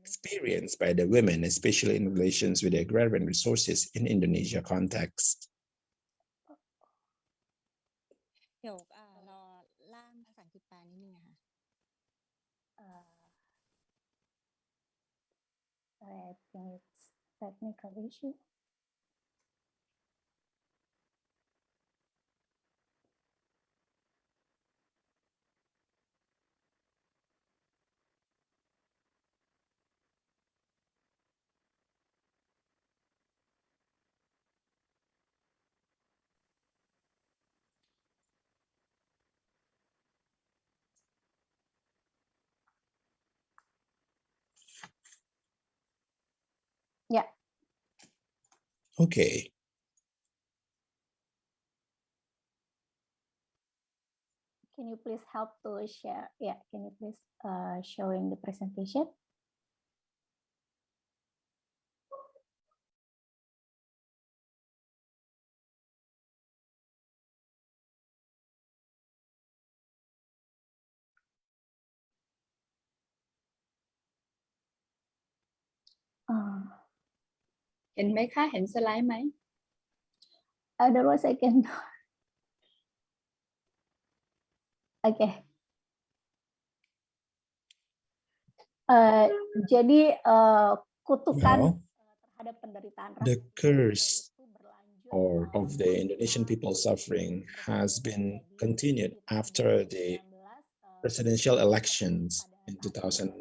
experienced by the women, especially in relations with the agrarian resources in Indonesia context. I think it's technical issue. Okay. Can you please help to share? Yeah, can you please showing the presentation? ห็นไหมคะเห็นสไลด์ไหม Otherwise, I can. Okay. Jadi kutukan Well, terhadap penderitaan the rakyat curse itu berlanjut of the Indonesian people suffering has been continued after the presidential elections in 2019.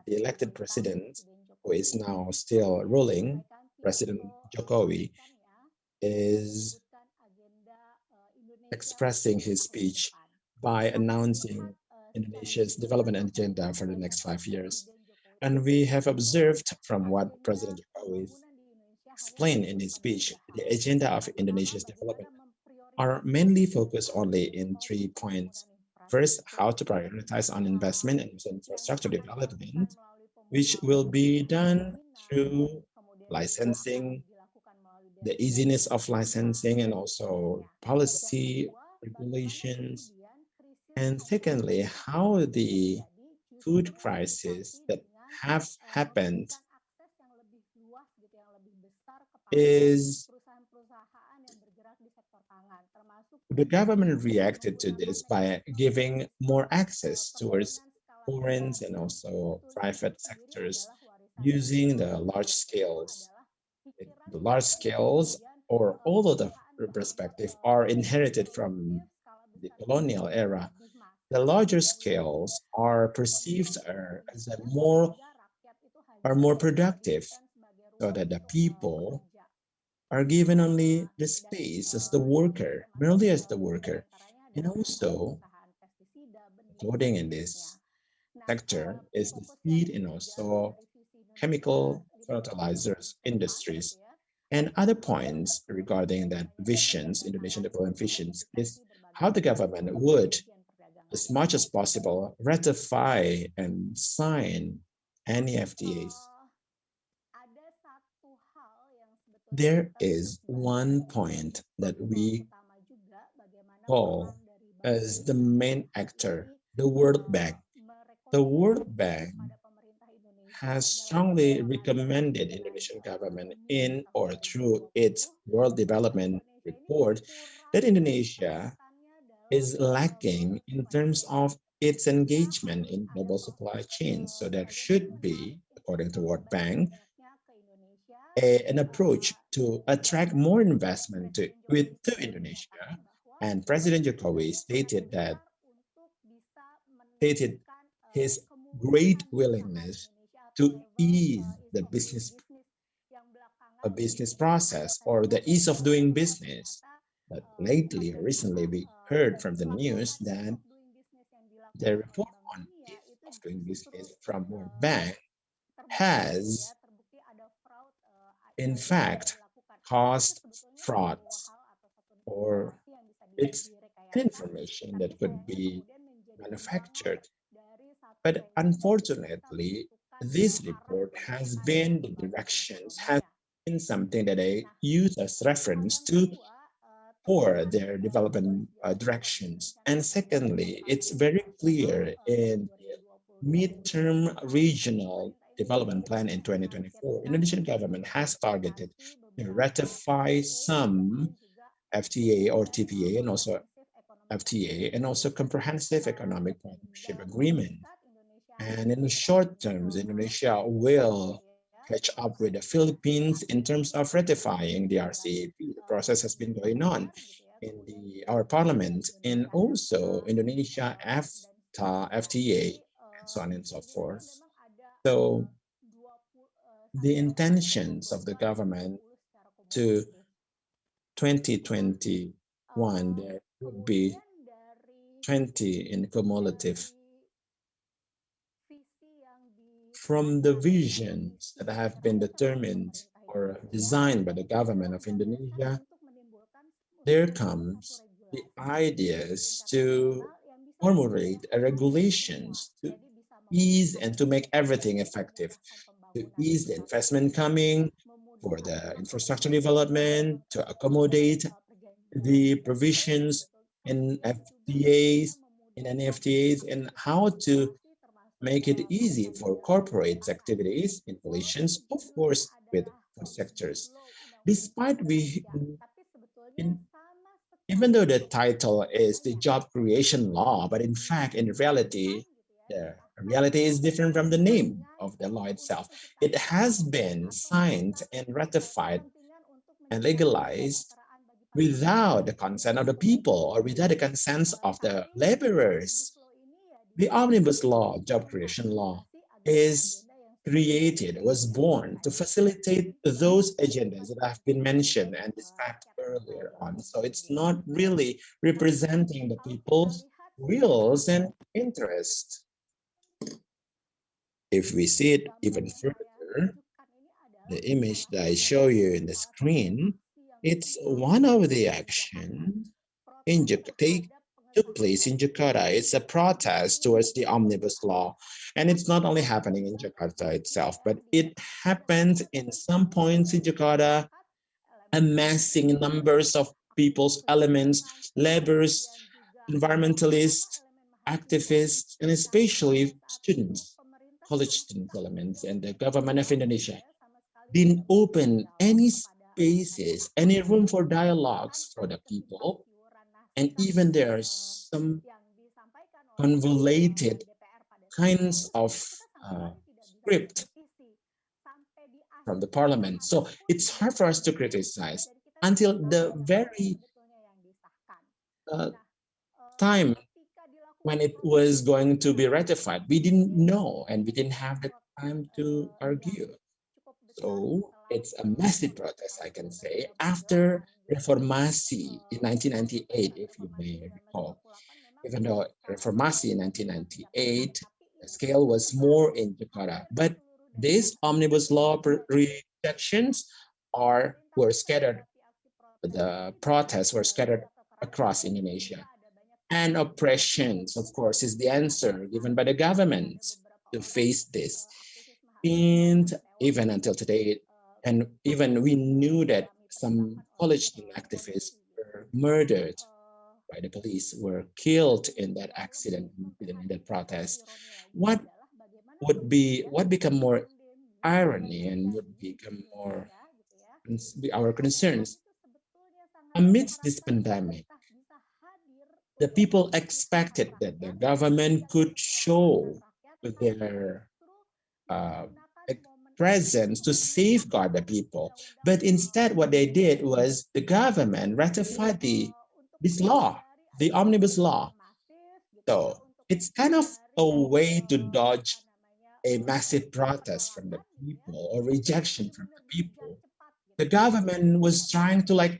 The elected president, who is now still ruling, President Jokowi, is expressing his speech by announcing Indonesia's development agenda for the next 5 years. And we have observed from what President Jokowi explained in his speech, the agenda of Indonesia's development are mainly focused only in 3 points. First, how to prioritize on investment and infrastructure development, which will be done through licensing, the easiness of licensing, and also policy regulations. And secondly, how the food crisis that have happened is the government reacted to this by giving more access towards foreign and also private sectors using the large scales. The large scales, or all of the perspective, are inherited from the colonial era. The larger scales are perceived as more productive, so that the people are given only the space as the worker, merely as the worker. And also, including in this sector is the seed and also chemical fertilizers industries. And other points regarding that visions, Indonesian development visions, is how the government would, as much as possible, ratify and sign any FTAs. There is one point that we call as the main actor, the World Bank. The World Bank has strongly recommended Indonesian government in or through its World Development Report that Indonesia is lacking in terms of its engagement in global supply chains. So there should be, according to World Bank, an approach to attract more investment to Indonesia. And President Jokowi stated his great willingness to ease the business process or the ease of doing business. But lately, recently, we heard from the news that the report on ease of doing business from World Bank has, in fact, caused frauds, or it's information that could be manufactured. But unfortunately, this report has been the directions, has been something that I use as reference to for their development directions. And secondly, it's very clear in the midterm regional development plan in 2024, Indonesian government has targeted to ratify some FTA or TPA and also FTA and also comprehensive economic partnership agreement. And in the short terms, Indonesia will catch up with the Philippines in terms of ratifying the RCEP. The process has been going on in our parliament, and also Indonesia, FTA, and so on and so forth. So the intentions of the government to 2021, there would be 20 in cumulative. From the visions that have been determined or designed by the government of Indonesia, there comes the ideas to formulate regulations to ease and to make everything effective, to ease the investment coming for the infrastructure development, to accommodate the provisions in FTAs, in FTAs, and how to make it easy for corporate activities in relations, of course, with food sectors. Despite even though the title is the job creation law, but in fact, in reality, the reality is different from the name of the law itself. It has been signed and ratified and legalized without the consent of the people or without the consent of the laborers. The Omnibus Law, job creation law, was born to facilitate those agendas that have been mentioned and described earlier on. So it's not really representing the people's wills and interests. If we see it even further, the image that I show you in the screen, it's one of the actions in took place in Jakarta. It's a protest towards the Omnibus Law. And it's not only happening in Jakarta itself, but it happened in some points in Jakarta, amassing numbers of people's elements, laborers, environmentalists, activists, and especially students, college student elements, and the government of Indonesia didn't open any spaces, any room for dialogues for the people. And even there are some convoluted kinds of script from the parliament. So it's hard for us to criticize until the very time when it was going to be ratified. We didn't know and we didn't have the time to argue. So it's a massive protest, I can say, after Reformasi in 1998, if you may recall. Even though Reformasi in 1998, the scale was more in Jakarta, but these omnibus law rejections were scattered. The protests were scattered across Indonesia. And oppressions, of course, is the answer given by the government to face this. And even until today, and even we knew that some college student activists were murdered by the police, were killed in that accident, in that protest. What become more irony and would become more our concerns amidst this pandemic? The people expected that the government could show their presence to safeguard the people. But instead, what they did was the government ratified this law, the Omnibus Law. So it's kind of a way to dodge a massive protest from the people or rejection from the people. The government was trying to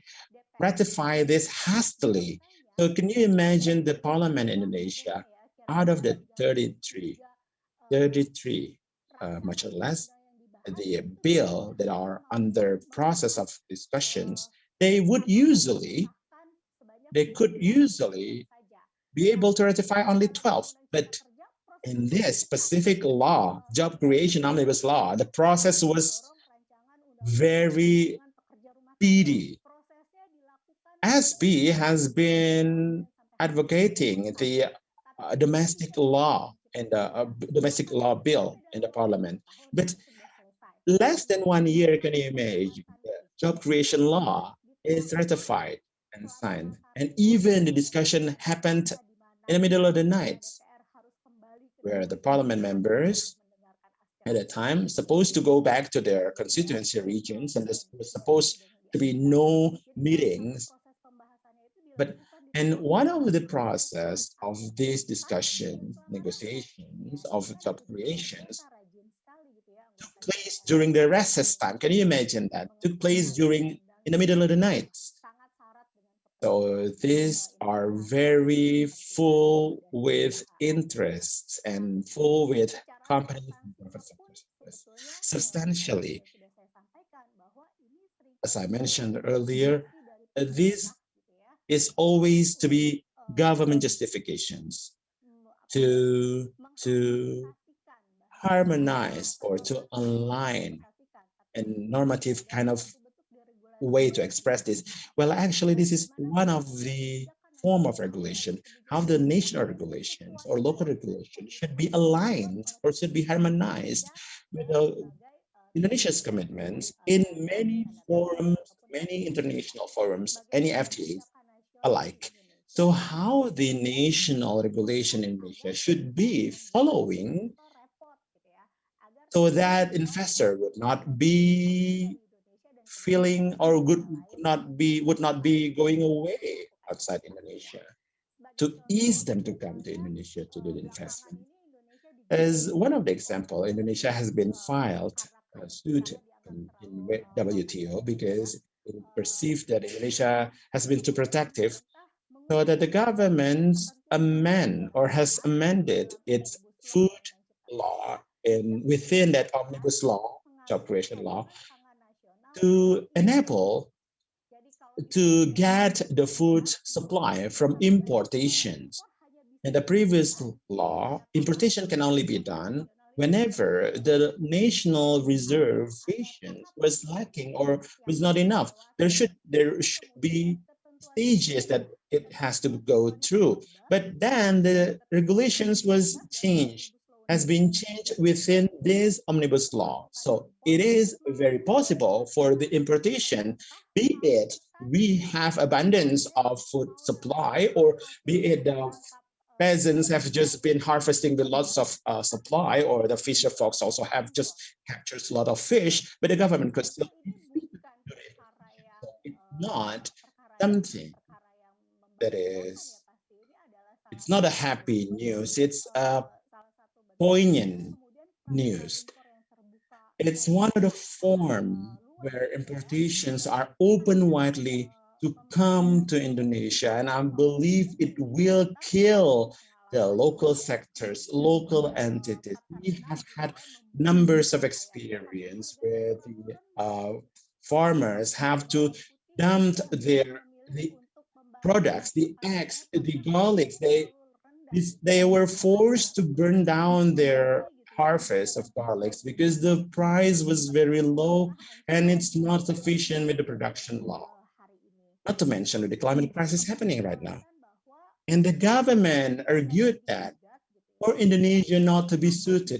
ratify this hastily. So can you imagine the parliament in Indonesia, out of the 33, much or less, the bill that are under process of discussions, they could usually be able to ratify only 12. But in this specific law, job creation omnibus law, the process was very speedy. SB has been advocating the domestic law and the domestic law bill in the parliament. But less than 1 year, can you imagine, the job creation law is ratified and signed. And even the discussion happened in the middle of the night, where the parliament members at the time supposed to go back to their constituency regions, and there was supposed to be no meetings. And one of the process of these discussions, negotiations of job creations took place during the recess time. Can you imagine that? Took place in the middle of the night. So these are very full with interests and full with companies and private sectors. Substantially, as I mentioned earlier, this is always to be government justifications to harmonize or to align a normative kind of way to express this. Well, actually, this is one of the form of regulation, how the national regulations or local regulations should be aligned or should be harmonized with the Indonesia's commitments in many forums, many international forums, any FTAs alike. So how the national regulation in Indonesia should be following so that investor would not be feeling or would not be going away outside Indonesia, to ease them to come to Indonesia to do the investment. As one of the example, Indonesia has been filed a suit in WTO because it perceived that Indonesia has been too protective, so that the government has amended its food law within that omnibus law, job creation law, to enable to get the food supply from importations. In the previous law, importation can only be done whenever the national reservation was lacking or was not enough. There should be stages that it has to go through. But then the regulations has been changed within this omnibus law. So it is very possible for the importation, be it we have abundance of food supply, or be it the peasants have just been harvesting with lots of supply, or the fisher folks also have just captured a lot of fish, but the government could still do it. So it's not something that it's not a happy news, it's a poignant news. It's one of the forms where importations are open widely to come to Indonesia, and I believe it will kill the local sectors, local entities. We have had numbers of experience where the farmers have to dump the products, the eggs, the garlics. They were forced to burn down their harvest of garlics because the price was very low and it's not sufficient with the production law. Not to mention the climate crisis happening right now. And the government argued that for Indonesia not to be sued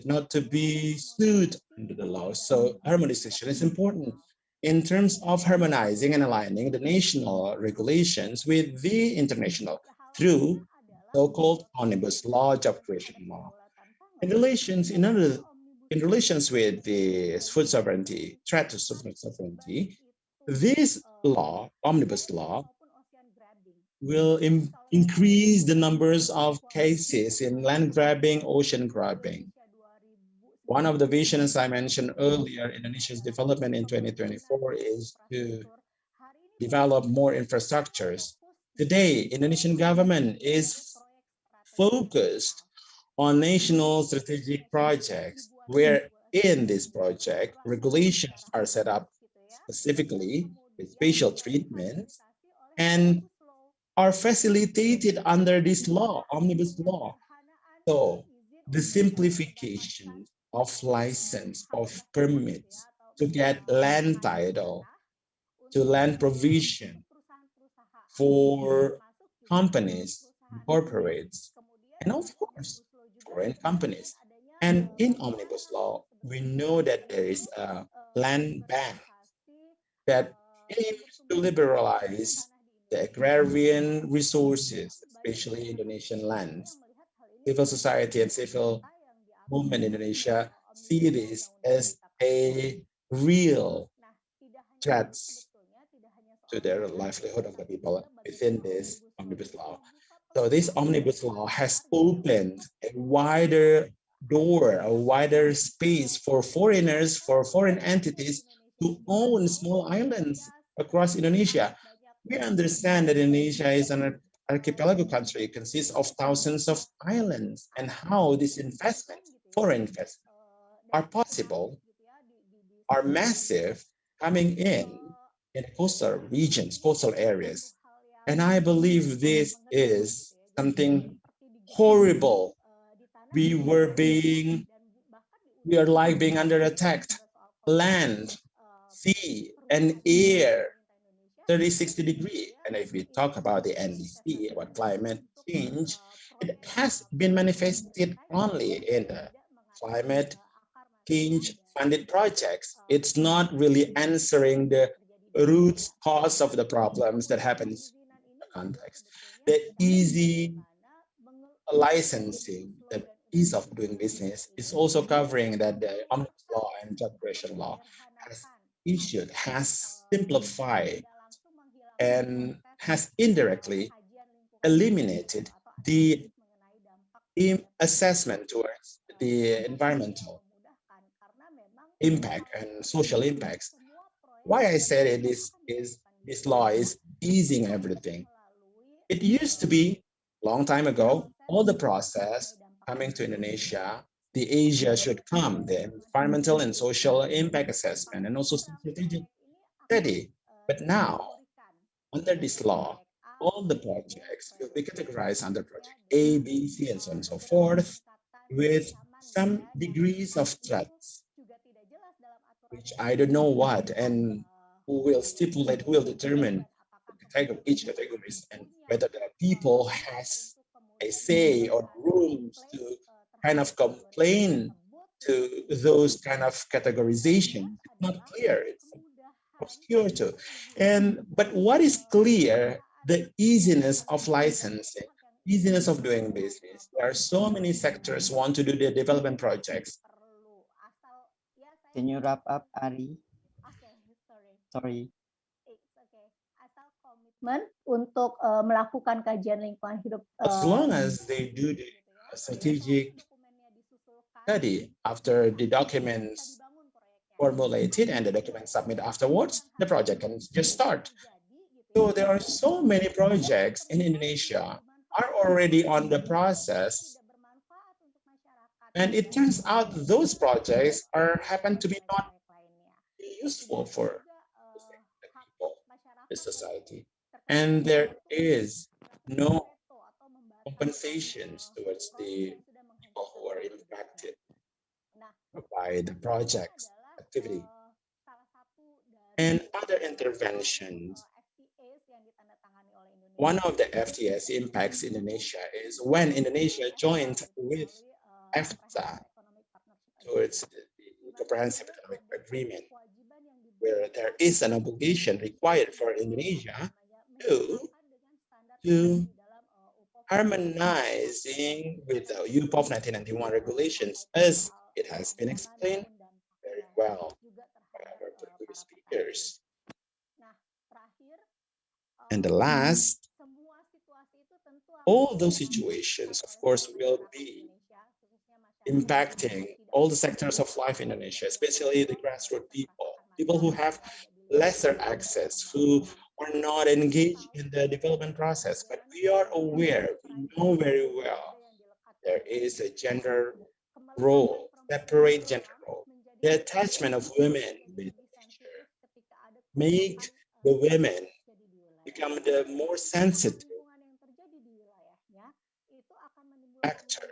under the law. So harmonization is important in terms of harmonizing and aligning the national regulations with the international through so-called omnibus law, job creation law. In relations with the food sovereignty, threat to food sovereignty, this law, omnibus law, will increase the numbers of cases in land grabbing, ocean grabbing. One of the visions I mentioned earlier, Indonesia's development in 2024 is to develop more infrastructures. Today, Indonesian government is focused on national strategic projects, where in this project, regulations are set up specifically with special treatments and are facilitated under this law, omnibus law. So the simplification of license, of permits to get land title, to land provision for companies, corporates, and of course, foreign companies. And in omnibus law, we know that there is a land bank that aims to liberalize the agrarian resources, especially Indonesian lands. Civil society and civil movement in Indonesia see this as a real threat to their livelihood of the people within this omnibus law. So this omnibus law has opened a wider door, a wider space for foreigners, for foreign entities to own small islands across Indonesia. We understand that Indonesia is an archipelago country. It consists of thousands of islands, and how this investment, foreign investment, are possible, are massive, coming in in coastal regions, coastal areas. And I believe this is something horrible. We are like being under attack. Land, sea, and air, 30-60 degree. And if we talk about the NDC, about climate change, it has been manifested only in the climate change funded projects. It's not really answering the root cause of the problems that happens in the context. The easy licensing, the ease of doing business is also covering that the Omnibus Law and Job Creation Law has simplified and has indirectly eliminated the assessment towards the environmental impact and social impacts. Why I said it is this law is easing everything. It used to be long time ago, all the process coming to Indonesia, the Asia should come, the environmental and social impact assessment and also strategic study. But now, under this law, all the projects will be categorized under project A, B, C, and so on and so forth, with some degrees of threats, which I don't know what, and who will stipulate, who will determine each categories and whether the people has a say or rooms to kind of complain to those kind of categorization. It's not clear. It's obscure too. But what is clear, the easiness of licensing, easiness of doing business. There are so many sectors want to do their development projects. Can you wrap up, Ari? Sorry. Untuk melakukan kajian lingkungan hidup. As long as they do the strategic study after the documents formulated and the documents submitted afterwards, the project can just start. So there are so many projects in Indonesia are already on the process, and it turns out those projects happen to be not useful for the people, the society, and there is no compensations towards the people who are impacted by the project's activity. And other interventions, one of the FTA's impacts in Indonesia is when Indonesia joined with FTA towards the Comprehensive Economic Agreement, where there is an obligation required for Indonesia to harmonizing with the UPOV 1991 regulations, as it has been explained very well by our previous speakers. And the last, all those situations, of course, will be impacting all the sectors of life in Indonesia, especially the grassroots people who have lesser access, who are not engaged in the development process. But we are aware, we know very well, there is a gender role, separate gender role. The attachment of women with nature make the women become the more sensitive actor.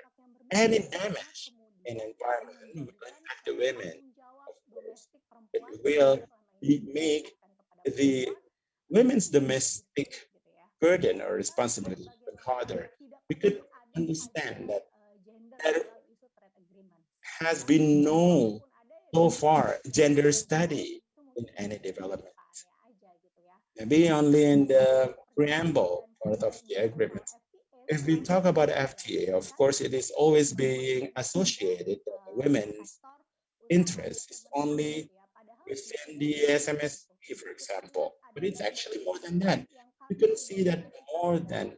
Any damage in environment will impact the women, of course. It will make the women's domestic burden or responsibility even harder. We could understand that there has been no, so far, gender study in any development. Maybe only in the preamble part of the agreement. If we talk about FTA, of course, it is always being associated with women's interests. It's only within the SMSC, for example, but it's actually more than that. You can see that more than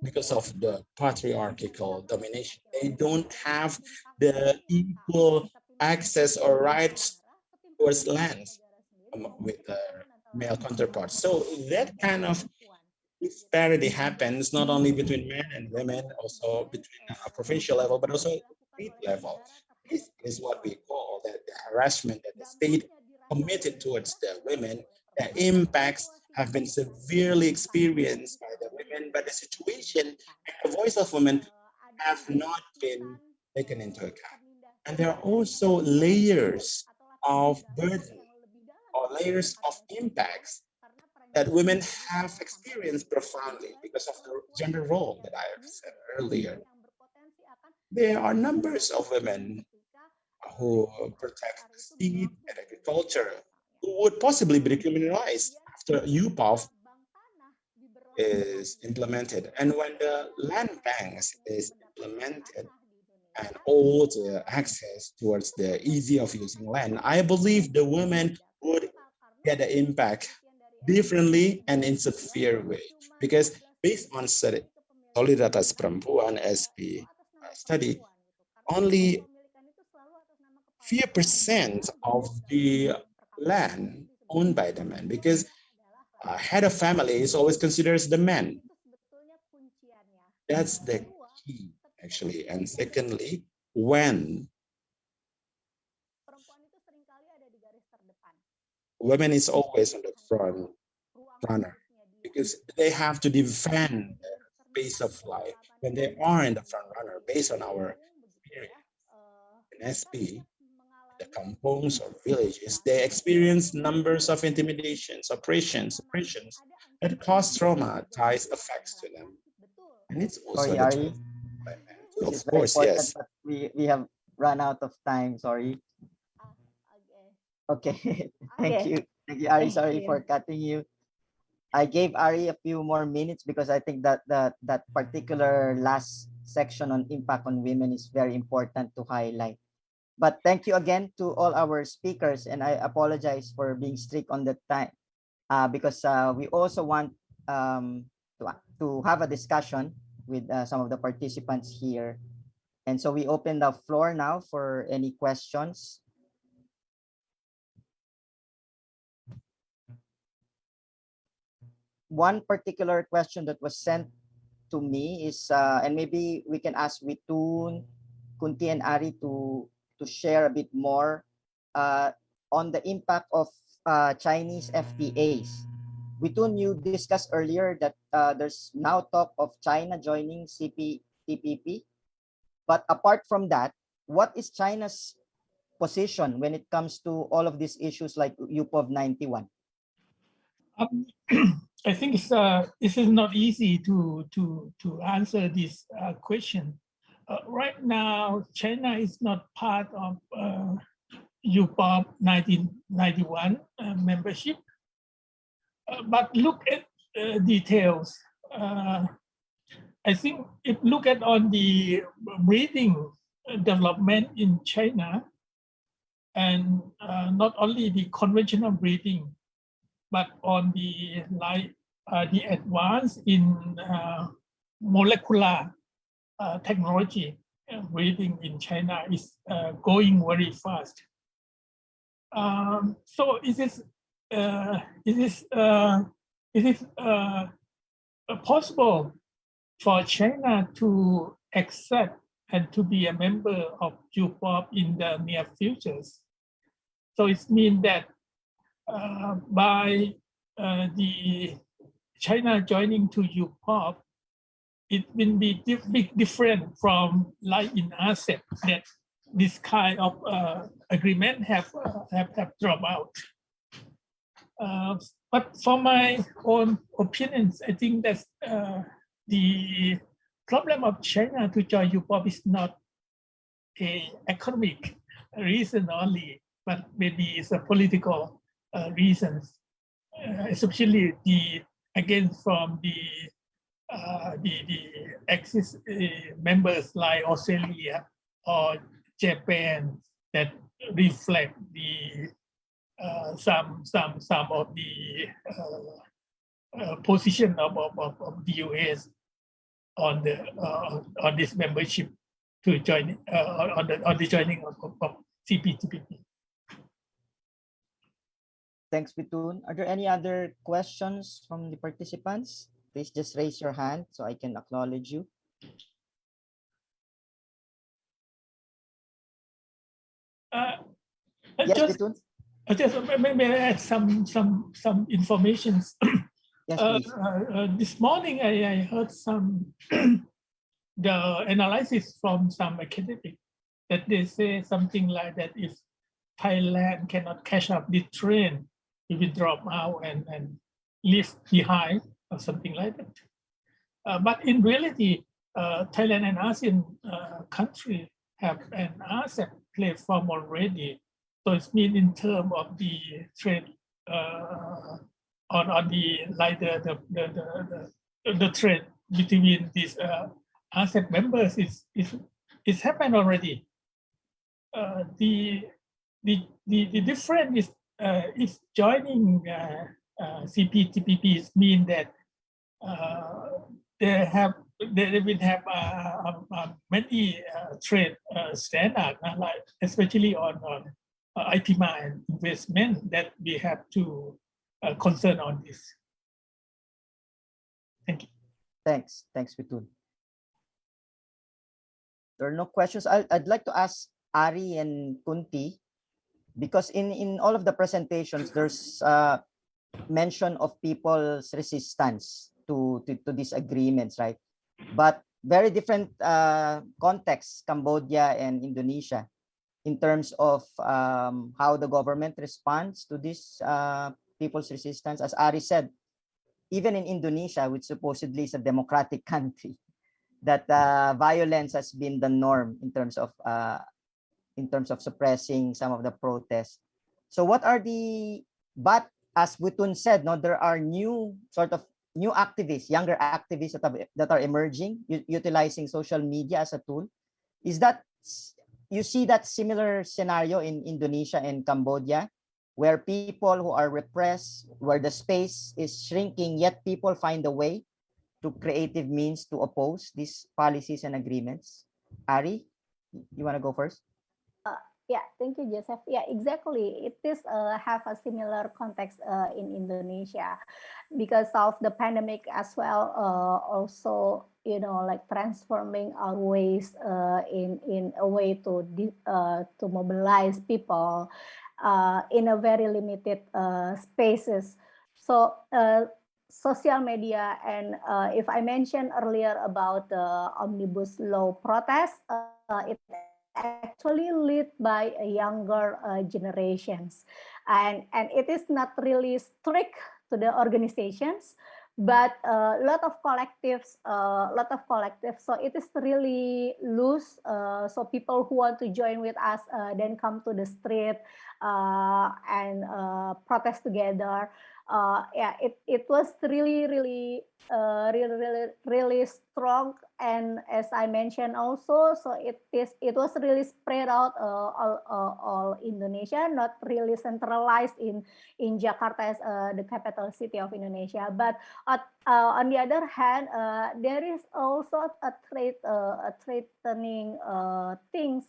because of the patriarchal domination. They don't have the equal access or rights towards lands with their male counterparts. So that kind of disparity happens not only between men and women, also between a provincial level, but also at the state level. This is what we call the harassment that the state committed towards the women The impacts have been severely experienced by the women, but the situation and the voice of women have not been taken into account. And there are also layers of burden or layers of impacts that women have experienced profoundly because of the gender role that I have said earlier. There are numbers of women who protect seed and agriculture who would possibly be criminalized after UPOV is implemented. And when the land banks is implemented and all the access towards the easy of using land, I believe the women would get the impact differently and in severe way. Because based on Solidaritas Perempuan SP study, only few percent of the land owned by the men, because head of family is always considered as the man. That's the key, actually. And secondly, when women is always on the front runner, because they have to defend the space of life when they are in the front runner based on our experience in SP. The kampongs or villages, they experience numbers of intimidations, oppressions that cause traumatized effects to them. And it's also Sorry, the Ari. too, This is of very course, important, yes. but we have run out of time. Sorry. Okay. Thank you. Thank you, Ari. Sorry for cutting you. I gave Ari a few more minutes because I think that that particular last section on impact on women is very important to highlight. But thank you again to all our speakers, and I apologize for being strict on the time because we also want to have a discussion with some of the participants here. And so we open the floor now for any questions. One particular question that was sent to me is, and maybe we can ask Witoon, Kunti, and Ari to share a bit more on the impact of Chinese FTAs. Witoon, you discussed earlier that there's now talk of China joining CPTPP. But apart from that, what is China's position when it comes to all of these issues like UPOV 91? I think this is not easy to answer this question. Right now, China is not part of UPOV 1991 membership. But look at details. I think if look at on the breeding development in China, and not only the conventional breeding, but on the advance in molecular technology, breeding in China is going very fast. So it is possible for China to accept and to be a member of UPOV in the near futures. So it means that by the China joining to UPOV, it will be big different from like in ASEAN that this kind of agreement have dropped out. But for my own opinions, I think that the problem of China to join UPOV is not an economic reason only, but maybe it's a political reasons, especially from the members like Australia or Japan that reflect the some of the position of the US on this membership to join on the joining of CPTPP. Thanks, Witoon. Are there any other questions from the participants? Please just raise your hand so I can acknowledge you. Yes, Witoon. Just maybe I add some information. Yes, please. This morning I heard some the analysis from some academic that they say something like that if Thailand cannot catch up the train, it will drop out and leave behind or something like that. But in reality, Thailand and ASEAN countries have an asset platform already. So it's mean in terms of the trade on the like the trade between these asset members is happened already. The difference is joining CPTPP mean that they will have many trade standards, like especially on IPMA and investment that we have to concern on this. Thank you. Thanks, Witoon. There are no questions. I'd like to ask Ari and Kunti, because in all of the presentations, there's mention of people's resistance to these agreements, right? But very different contexts, Cambodia and Indonesia, in terms of how the government responds to this people's resistance. As Ari said, even in Indonesia, which supposedly is a democratic country, that violence has been the norm in terms of suppressing some of the protests. So what are but as Witoon said, no, there are new activists, younger activists that are emerging, utilizing social media as a tool. Is that, you see that similar scenario in Indonesia and Cambodia, where people who are repressed, where the space is shrinking, yet people find a way to creative means to oppose these policies and agreements? Ari, you want to go first? Yeah, thank you, Joseph. Yeah, exactly. It is have a similar context in Indonesia because of the pandemic as well. Also, like transforming our ways in a way to mobilize people in a very limited spaces. So social media, and if I mentioned earlier about the Omnibus Law protest, it actually led by younger generations, and it is not really strict to the organizations, but a lot of collectives. So it is really loose. So people who want to join with us then come to the street and protest together. Yeah, it was really strong, and as I mentioned also, so it was really spread out all Indonesia, not really centralized in Jakarta as the capital city of Indonesia. But on the other hand, there is also a threatening things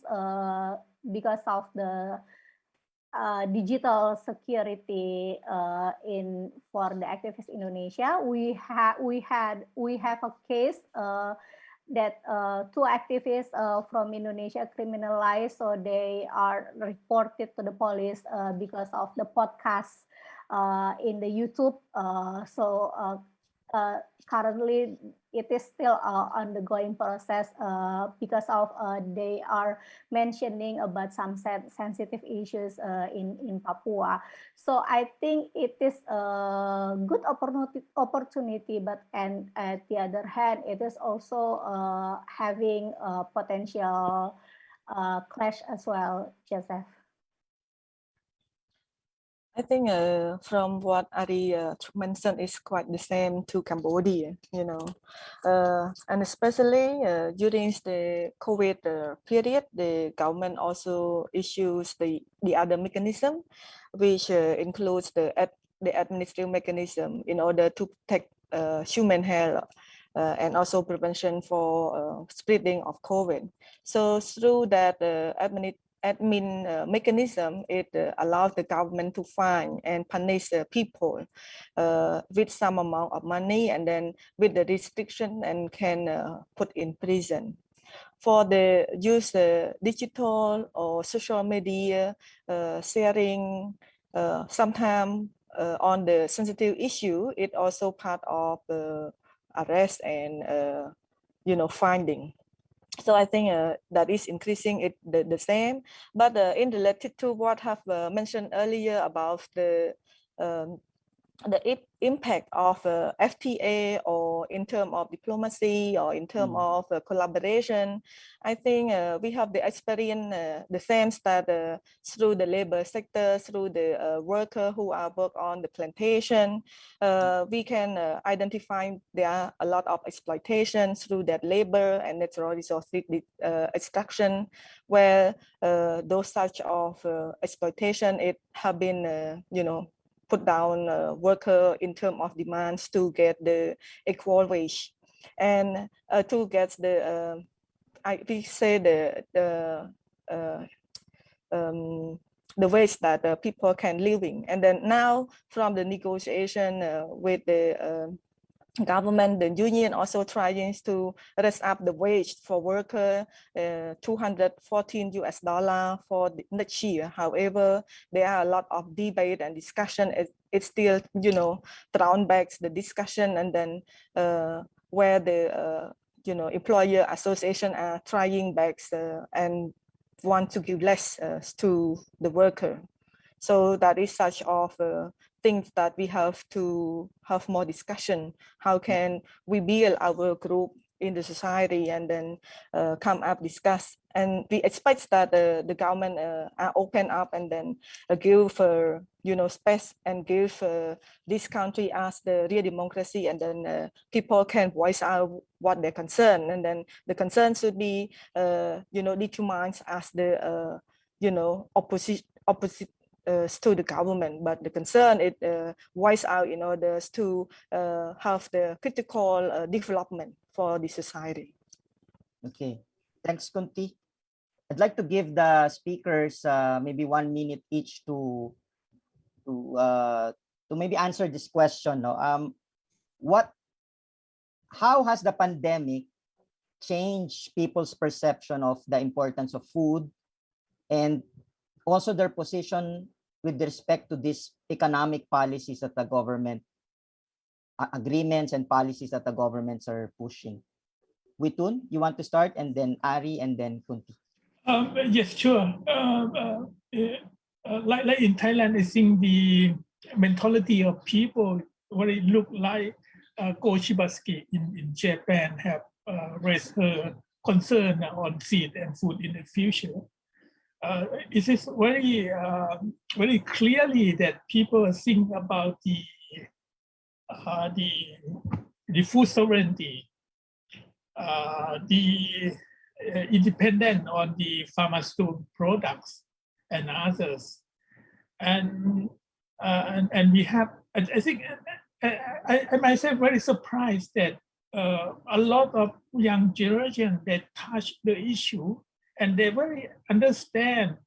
because of the digital security for the activists Indonesia. We have a case that two activists from Indonesia criminalized, so they are reported to the police because of the podcast in the YouTube. Currently it is still ongoing process because of they are mentioning about some sensitive issues in Papua. So I think it is a good opportunity, but and at the other hand, it is also having a potential clash as well, Joseph. I think from what Ari mentioned is quite the same to Cambodia, and especially during the COVID period, the government also issues the other mechanism, which includes the administrative mechanism in order to protect human health and also prevention for spreading of COVID. So through that admin mechanism, it allows the government to fine and punish people with some amount of money, and then with the restriction, and can put in prison. For the use digital or social media sharing sometimes on the sensitive issue, it also part of arrest and finding. So I think that is increasing it the same. But in related to what have mentioned earlier about the impact of FTA or in terms of diplomacy or in terms of collaboration, I think we have the experience the same that through the labor sector, through the worker who are work on the plantation, we can identify there are a lot of exploitation through that labor and natural resource extraction, where those such of exploitation it have been put down worker in terms of demands to get the equal wage and to get the we say the ways that people can living. And then now from the negotiation with the government, the union also trying to raise up the wage for worker $214 for the next year. However, there are a lot of debate and discussion. It's still thrown back the discussion, and then where the employer association are trying back and want to give less to the worker. So that is such of things that we have to have more discussion. How can we build our group in the society and then come up, discuss, and we expect that the government are open up and then give space and give this country as the real democracy, and then people can voice out what their concern, and then the concern should be determined as the opposite to the government, but the concern it voice out in order to have the critical development for the society. Okay, thanks, Kunti. I'd like to give the speakers maybe 1 minute each to maybe answer this question. No, how has the pandemic changed people's perception of the importance of food, and also their position with respect to these economic policies that the government, agreements and policies that the governments are pushing? Witoon, you want to start, and then Ari, and then Kunti. Yes, sure. Like in Thailand, I think the mentality of people, what it look like Go Shibaski in Japan have raised her concern on seed and food in the future. It is very clearly that people think about the food sovereignty, the independent on the pharmaceutical products and others, and we have. I think I myself very surprised that a lot of young generation that touch the issue, and they very understand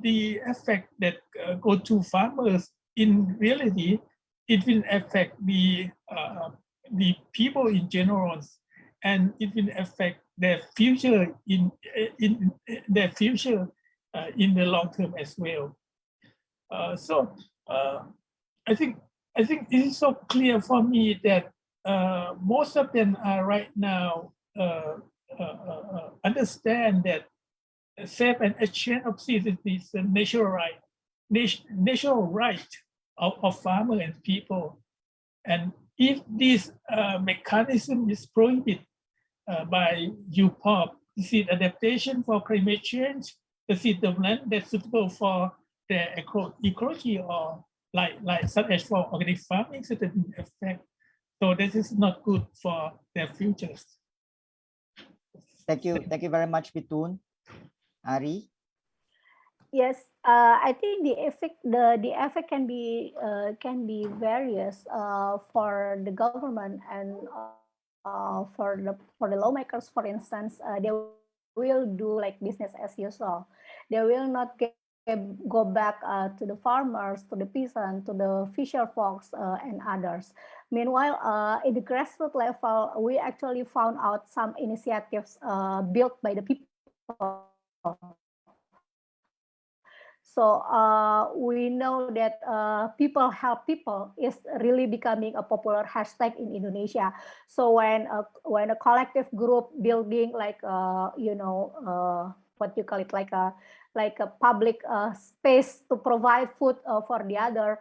the effect that go to farmers. In reality, it will affect the people in general, and it will affect their future in their future in the long term as well. So I think it is so clear for me that most of them are right now understand that safe and exchange of seeds is a natural right of farmer and people. And if this mechanism is prohibited by UPOP, seed adaptation for climate change, the seed of land that's suitable for the ecology, or like such as for organic farming, certain effect. So this is not good for their futures. Thank you very much, Witoon. Ari? Yes, I think the effect can be various for the government and for the lawmakers. For instance, they will do like business as usual. They will not go back to the farmers, to the peasant, to the fisher folks, and others. Meanwhile, in the grassroots level, we actually found out some initiatives built by the people. So we know that people help people is really becoming a popular hashtag in Indonesia. So when a collective group building like what you call it, like a public space to provide food for the other,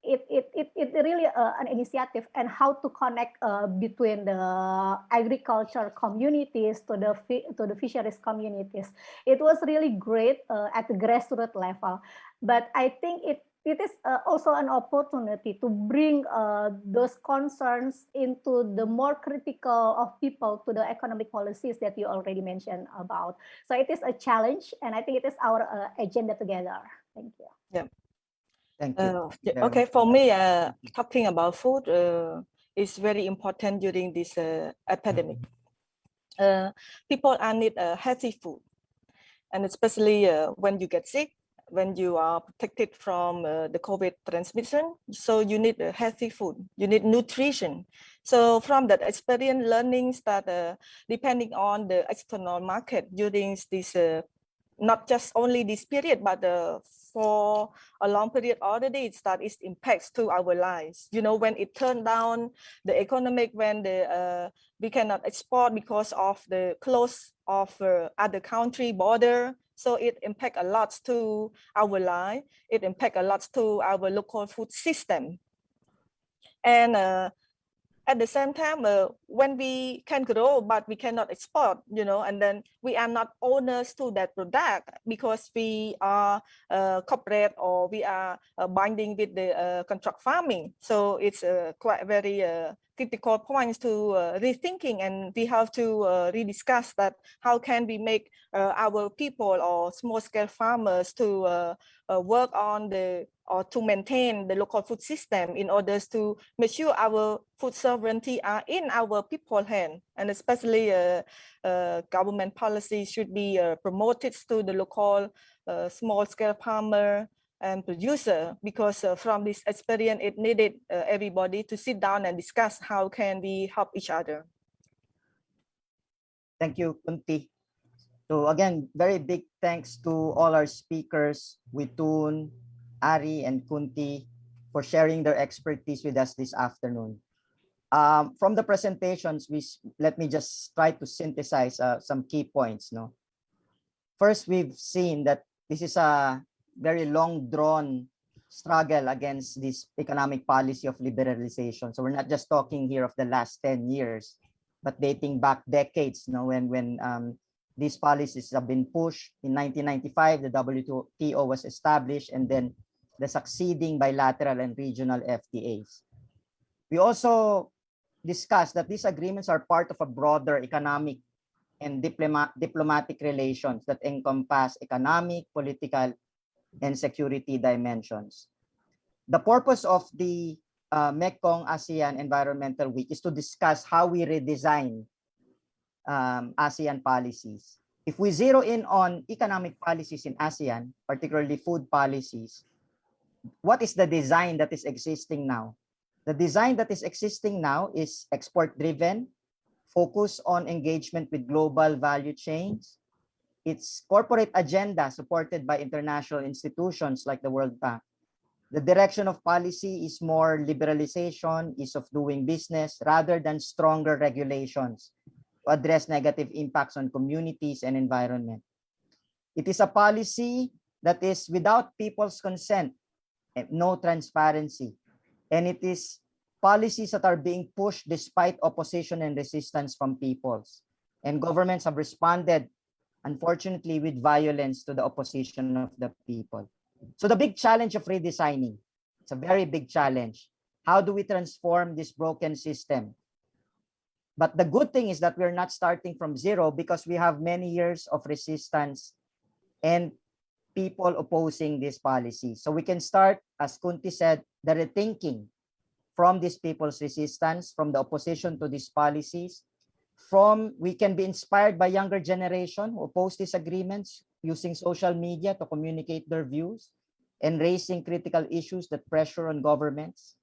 it really an initiative, and how to connect between the agriculture communities to the fisheries communities. It was really great at the grassroots level, but I think it is also an opportunity to bring those concerns into the more critical of people to the economic policies that you already mentioned about. So it is a challenge, and I think it is our agenda together. Thank you. Yeah. Thank you. Okay, for me, talking about food is very important during this epidemic. People need healthy food, and especially when you get sick, when you are protected from the COVID transmission, so you need healthy food, you need nutrition. So from that experience, learnings that depending on the external market during this, not just only this period, but for a long period already, that is impacts to our lives. You know, when it turned down the economic, when the we cannot export because of the close of other country border. So it impact a lot to our life. It impact a lot to our local food system. And at the same time, when we can grow, but we cannot export, you know, and then we are not owners to that product because we are corporate, or we are binding with the contract farming. So it's quite very critical points to rethinking, and we have to rediscuss that how can we make our people or small scale farmers to work on or to maintain the local food system in order to make sure our food sovereignty are in our people's hand, and especially government policy should be promoted to the local small scale farmer and producer, because from this experience it needed everybody to sit down and discuss how can we help each other. Thank you, Kunti. So again, very big thanks to all our speakers, Witoon, Ari, and Kunti, for sharing their expertise with us this afternoon. From the presentations, let me just try to synthesize some key points. No, first, we've seen that this is a very long-drawn struggle against this economic policy of liberalization. So we're not just talking here of the last 10 years, but dating back decades. No, when these policies have been pushed. In 1995, the WTO was established, and then the succeeding bilateral and regional FTAs. We also discussed that these agreements are part of a broader economic and diplomatic relations that encompass economic, political, and security dimensions. The purpose of the Mekong-ASEAN Environmental Week is to discuss how we redesign ASEAN policies. If we zero in on economic policies in ASEAN, particularly food policies, what is the design that is existing now? The design that is existing now is export-driven, focus on engagement with global value chains. It's corporate agenda supported by international institutions like the World Bank. The direction of policy is more liberalization, ease of doing business, rather than stronger regulations to address negative impacts on communities and environment. It is a policy that is without people's consent and no transparency. And it is policies that are being pushed despite opposition and resistance from peoples. And governments have responded, unfortunately, with violence to the opposition of the people. So the big challenge of redesigning, it's a very big challenge. How do we transform this broken system? But the good thing is that we're not starting from zero, because we have many years of resistance and people opposing this policy. So we can start, as Kunti said, the rethinking from these people's resistance, from the opposition to these policies. We can be inspired by younger generation who oppose these agreements, using social media to communicate their views and raising critical issues that pressure on governments.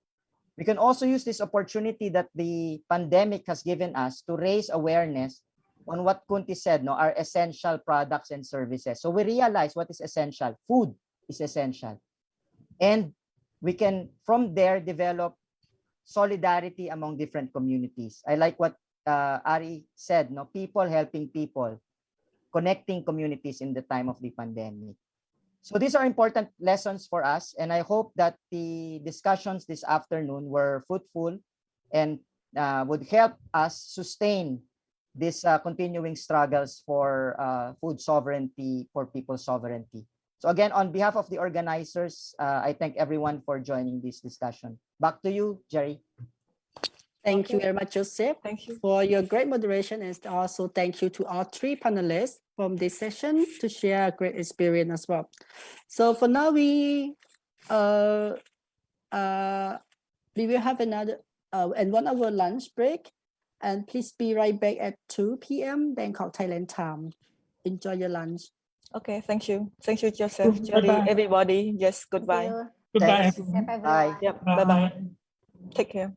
We can also use this opportunity that the pandemic has given us to raise awareness on what Kunti said, no, our essential products and services. So we realize what is essential: food, is essential. And we can, from there, develop solidarity among different communities. I like what Ari said, no, people helping people, connecting communities in the time of the pandemic. So these are important lessons for us, and I hope that the discussions this afternoon were fruitful and would help us sustain these continuing struggles for food sovereignty, for people's sovereignty. So again, on behalf of the organizers, I thank everyone for joining this discussion. Back to you, Jerry. Thank you very much, Joseph, Thank you. for your great moderation, and also thank you to our three panelists from this session to share a great experience as well. So for now, we will have another and 1 hour lunch break, and please be right back at 2 p.m. Bangkok, Thailand time. Enjoy your lunch. Okay, thank you. Thank you, Joseph, Jerry, Bye-bye. everybody. Yes, Thank goodbye. you. Goodbye, Thanks. everyone. Safe everyone. Bye. Yep, Bye. bye-bye. Take care.